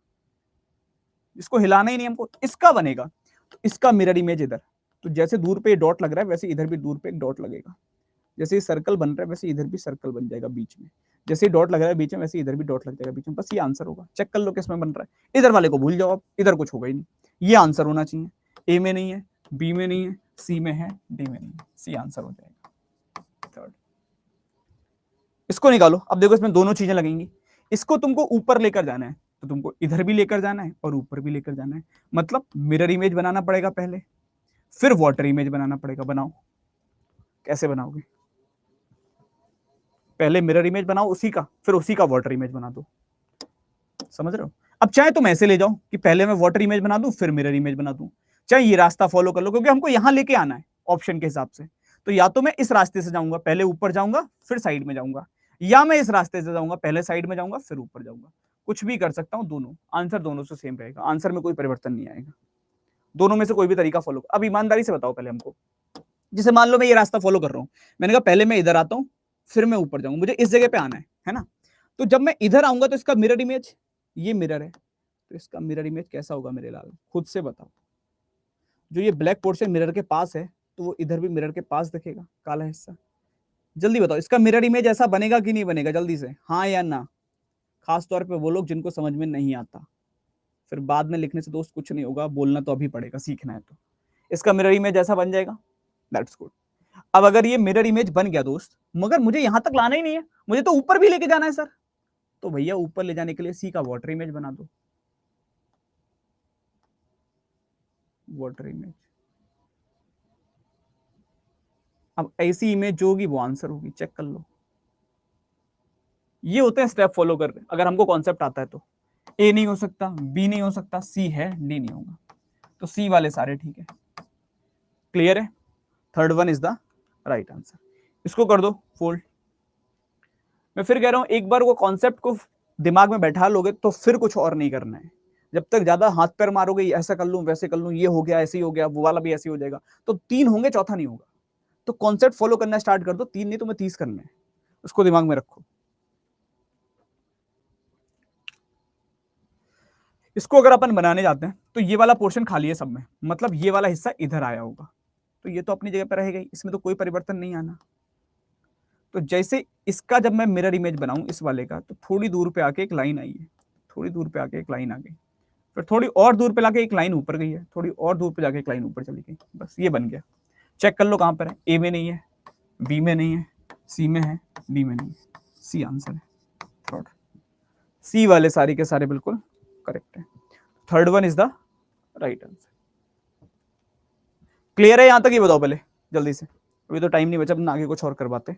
इसको हिलाना ही नहीं हमको। इसका बनेगा तो इसका मिरर इमेज इधर, तो जैसे दूर पे डॉट लग रहा है वैसे इधर भी दूर पे एक डॉट लगेगा। जैसे सर्कल बन रहा है वैसे इधर भी सर्कल बन जाएगा बीच में। जैसे डॉट लग रहा है बीच में वैसे इधर भी डॉट लग जाएगा बीच में। बस ये आंसर होगा, चेक कर लो किसमें बन रहा है। इधर वाले को भूल जाओ, अब इधर कुछ होगा ही नहीं। ये आंसर होना चाहिए, ए में नहीं है, बी में नहीं है, सी में है, डी में नहीं है, सी आंसर हो जाएगा थर्ड। इसको निकालो, अब देखो इसमें दोनों चीजें लगेंगी। इसको तुमको ऊपर लेकर जाना है तो तुमको इधर भी लेकर जाना है और ऊपर भी लेकर जाना है। मतलब मिरर इमेज बनाना पड़ेगा पहले, फिर वाटर इमेज बनाना पड़ेगा। बनाओ, कैसे बनाओगे? पहले मिरर इमेज बनाओ उसी का, फिर उसी का वाटर इमेज बना दो। समझ रहे हो? अब चाहे तुम ऐसे ले जाओ कि पहले मैं वाटर इमेज बना दूं फिर मिरर इमेज बना दूं, चाहे ये रास्ता फॉलो कर लो, क्योंकि हमको यहां लेके आना है ऑप्शन के हिसाब से। तो या तो मैं इस रास्ते से जाऊंगा, पहले ऊपर जाऊंगा फिर साइड में जाऊंगा, या मैं इस रास्ते से जाऊंगा, पहले साइड में जाऊंगा फिर ऊपर जाऊंगा। कुछ भी कर सकता हूं, दोनों आंसर दोनों से सेम रहेगा, आंसर में कोई परिवर्तन नहीं आएगा। दोनों में से कोई भी तरीका फॉलो। अब ईमानदारी से बताओ पहले हमको, जैसे मान लो मैं ये रास्ता फॉलो कर रहा हूं, मैंने कहा पहले मैं इधर आता हूं फिर मैं ऊपर जाऊंगा, मुझे इस जगह पे आना है ना? तो जब मैं इधर आऊंगा तो इसका मिरर इमेज, ये मिरर है, तो इसका मिरर इमेज कैसा होगा मेरे लाल, खुद से बताओ। जो ये ब्लैक पोर्शन मिरर के पास है तो वो इधर भी मिरर के पास दिखेगा, काला हिस्सा। जल्दी बताओ इसका मिरर इमेज ऐसा बनेगा कि नहीं बनेगा, जल्दी से हाँ या ना। खास तौर पे वो लोग जिनको समझ में नहीं आता, फिर बाद में लिखने से दोस्त कुछ नहीं होगा, बोलना तो अभी पड़ेगा, सीखना है तो। इसका मिरर इमेज ऐसा बन जाएगा, दैट्स गुड। अब अगर ये मिरर इमेज बन गया दोस्त, मगर मुझे यहां तक लाना ही नहीं है, मुझे तो ऊपर भी लेके जाना है सर, तो भैया ऊपर ले जाने के लिए सी का वाटर इमेज बना दो, वाटर इमेज। अब ऐसी इमेज जो होगी वो आंसर होगी, चेक कर लो। ये होते हैं स्टेप फॉलो कर रहे अगर हमको कॉन्सेप्ट आता है तो। ए नहीं हो सकता, बी नहीं हो सकता, सी है, डी नहीं होगा, तो सी वाले सारे ठीक है। क्लियर है? Third one is the right answer. इसको कर दो फोल्ड। मैं फिर कह रहा हूं, एक बार वो कॉन्सेप्ट को दिमाग में बैठा लोगे तो फिर कुछ और नहीं करना है। जब तक ज्यादा हाथ पैर मारोगे, ऐसा कर लूं वैसे कर लूं, ये हो गया ऐसे ही हो गया, वो वाला भी ऐसे ही हो जाएगा, तो 3 होंगे, चौथा नहीं होगा। तो कॉन्सेप्ट फॉलो करना स्टार्ट कर दो, 3 नहीं तो मैं 30 करना है, उसको दिमाग में रखो। इसको अगर अपन बनाने जाते हैं तो ये वाला पोर्शन खाली है सब में, मतलब ये वाला हिस्सा इधर आया होगा, तो ये तो अपनी जगह पर रहेगा ही, इसमें तो कोई परिवर्तन नहीं आना। तो जैसे इसका जब मैं मिरर इमेज बनाऊं इस वाले का, तो थोड़ी दूर पे आके एक लाइन आई है, थोड़ी दूर पे आके एक लाइन आ गई, फिर थोड़ी और दूर पे लाके एक लाइन ऊपर गई है, थोड़ी और दूर पे जाके एक लाइन ऊपर चली गई, बस ये बन गया। चेक कर लो कहां पर है, ए में नहीं है, बी में नहीं है, सी में है, डी में नहीं है, सी आंसर है थर्ड। सी वाले सारे के सारे बिल्कुल करेक्ट है, third one is the right answer. Clear है यहां तक? ये बताओ पहले जल्दी से, अभी तो टाइम नहीं बचा, अपना आगे कुछ और करवाते।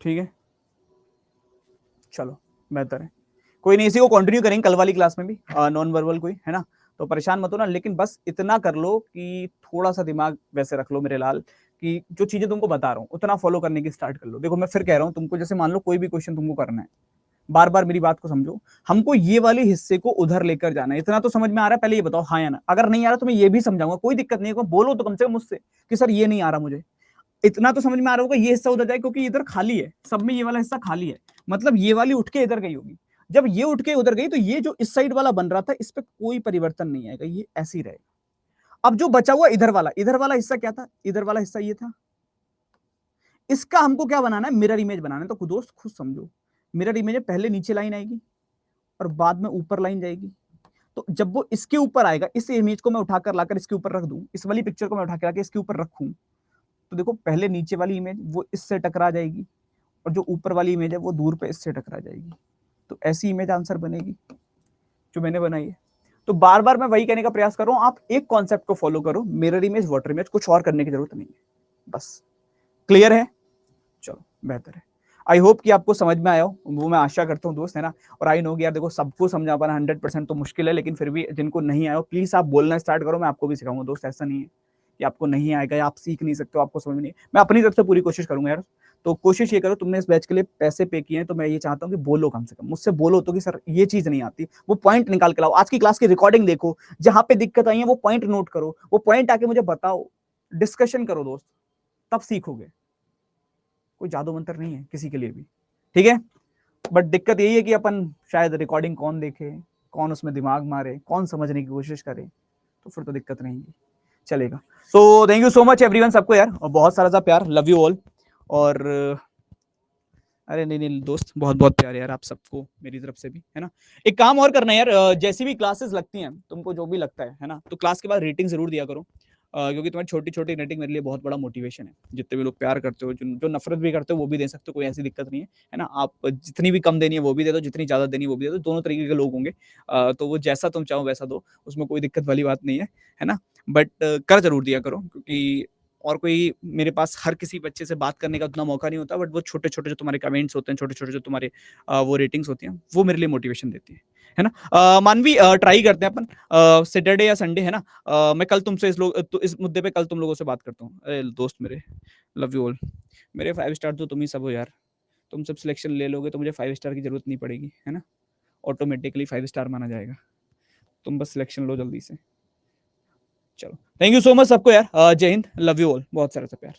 ठीक है, चलो बेहतर है, कोई नहीं, इसी को कंटिन्यू करेंगे कल वाली क्लास में भी, नॉन वर्बल कोई है ना, तो परेशान मत हो ना, लेकिन बस इतना कर लो कि थोड़ा सा दिमाग वैसे रख लो मेरे लाल, कि जो चीजें तुमको बता रहा हूँ उतना फॉलो करने की स्टार्ट कर लो। देखो मैं फिर कह रहा हूँ तुमको, जैसे मान लो कोई भी क्वेश्चन तुमको करना है, बार बार मेरी बात को समझो, हमको ये वाले हिस्से को उधर लेकर जाना है, इतना तो समझ में आ रहा है? पहले ये बताओ हाँ या ना। अगर नहीं आ रहा तो मैं ये भी समझाऊंगा, कोई दिक्कत नहीं है, बोलो तो कम से कम मुझसे कि सर ये नहीं आ रहा मुझे, इतना तो समझ में आ रहा होगा ये हिस्सा उधर जाए, क्योंकि इधर खाली है, सब में ये वाला हिस्सा खाली है, मतलब ये वाली उठ के इधर गई होगी। जब ये उठ के उधर गई तो ये जो इस साइड वाला बन रहा था इस पे कोई परिवर्तन नहीं आएगा, ये ऐसे ही रहेगा। अब जो बचा हुआ इधर वाला हिस्सा क्या था? इधर वाला हिस्सा ये था, इसका हमको क्या बनाना है? मिरर इमेज बनाना है। तो दोस्त खुद समझो, मिरर इमेज में पहले नीचे लाइन आएगी और बाद में ऊपर लाइन जाएगी। तो जब वो इसके ऊपर आएगा, इस इमेज को मैं उठाकर लाकर इसके ऊपर रख दूं, इस वाली पिक्चर को मैं उठाकर लाकर इसके ऊपर रखूं, तो देखो पहले नीचे वाली इमेज वो इससे टकरा जाएगी और जो ऊपर वाली इमेज है वो दूर पे इससे टकरा जाएगी, तो ऐसी इमेज आंसर बनेगी जो मैंने बनाई है। तो बार बार मैं वही कहने का प्रयास कर रहा हूं, आप एक कॉन्सेप्ट को फॉलो करो, मिरर इमेज, वाटर इमेज, कुछ और करने की जरूरत नहीं है, बस। क्लियर है? चलो बेहतर है, आई होप कि आपको समझ में आया हो, वो मैं आशा करता हूँ दोस्त, है ना। और आई नो कि यार देखो सबको समझा पाना 100% तो मुश्किल है, लेकिन फिर भी जिनको नहीं आया हो प्लीज आप बोलना स्टार्ट करो, मैं आपको भी सिखाऊंगा दोस्त, ऐसा नहीं है कि आपको नहीं आएगा या आप सीख नहीं सकते हो, आपको समझ नहीं। मैं अपनी तरफ से पूरी कोशिश करूंगा यार। तो कोशिश ये करो, तुमने इस बैच के लिए पैसे पे किए हैं तो मैं ये चाहता हूँ कि बोलो, कम से कम मुझसे बोलो तो कि सर ये चीज नहीं आती, वो पॉइंट निकाल के लाओ, आज की क्लास की रिकॉर्डिंग देखो, जहां पे दिक्कत आई है वो पॉइंट नोट करो, वो पॉइंट आके मुझे बताओ, डिस्कशन करो दोस्त, तब सीखोगे। कोई जादू मंत्र नहीं है किसी के लिए भी, ठीक है। बट दिक्कत यही है कि अपन शायद रिकॉर्डिंग कौन देखे, कौन उसमें दिमाग मारे, कौन समझने की कोशिश करे, तो फिर तो दिक्कत नहीं चलेगा। तो thank you so much everyone, सबको यार, और बहुत सारा सा प्यार, लव यू ऑल। और अरे नहीं नहीं दोस्त, बहुत बहुत प्यार यार आप सबको मेरी तरफ से भी, है ना। एक काम और करना है यार, जैसी भी क्लासेस लगती हैं तुमको जो भी लगता है ना, तो क्लास के बाद रेटिंग जरूर दिया करो, क्योंकि तुम्हारी छोटी छोटी रेटिंग मेरे लिए बहुत बड़ा मोटिवेशन है। जितने भी लोग प्यार करते हो, जो नफरत भी करते हो वो भी दे सकते हो, कोई ऐसी दिक्कत नहीं है ना। आप जितनी भी कम देनी है वो भी दे दो, जितनी ज्यादा देनी है वो भी दे दो, दोनों तरीके के लोग होंगे, तो वो जैसा तुम चाहो वैसा दो, उसमें कोई दिक्कत वाली बात नहीं है ना। बट कर जरूर दिया करो, क्योंकि और कोई मेरे पास हर किसी बच्चे से बात करने का उतना मौका नहीं होता, बट वो छोटे छोटे जो तुम्हारे कमेंट्स होते हैं, छोटे छोटे जो तुम्हारे वो रेटिंग्स होती हैं, वो मेरे लिए मोटिवेशन देती है ना। मानवी ट्राई करते हैं अपन सैटरडे या संडे, है ना। मैं कल तुमसे इस मुद्दे पे कल तुम लोगों से बात करता हूँ। अरे दोस्त मेरे, लव यू ऑल, मेरे 5 स्टार तो तुम ही सब हो यार, तुम सब सिलेक्शन ले लोगे तो मुझे 5 स्टार की जरूरत नहीं पड़ेगी, है ना, ऑटोमेटिकली 5 स्टार माना जाएगा, तुम बस सिलेक्शन लो जल्दी से। चलो थैंक यू सो मच सबको यार, जय हिंद, लव यू ऑल, बहुत सारा सा प्यार।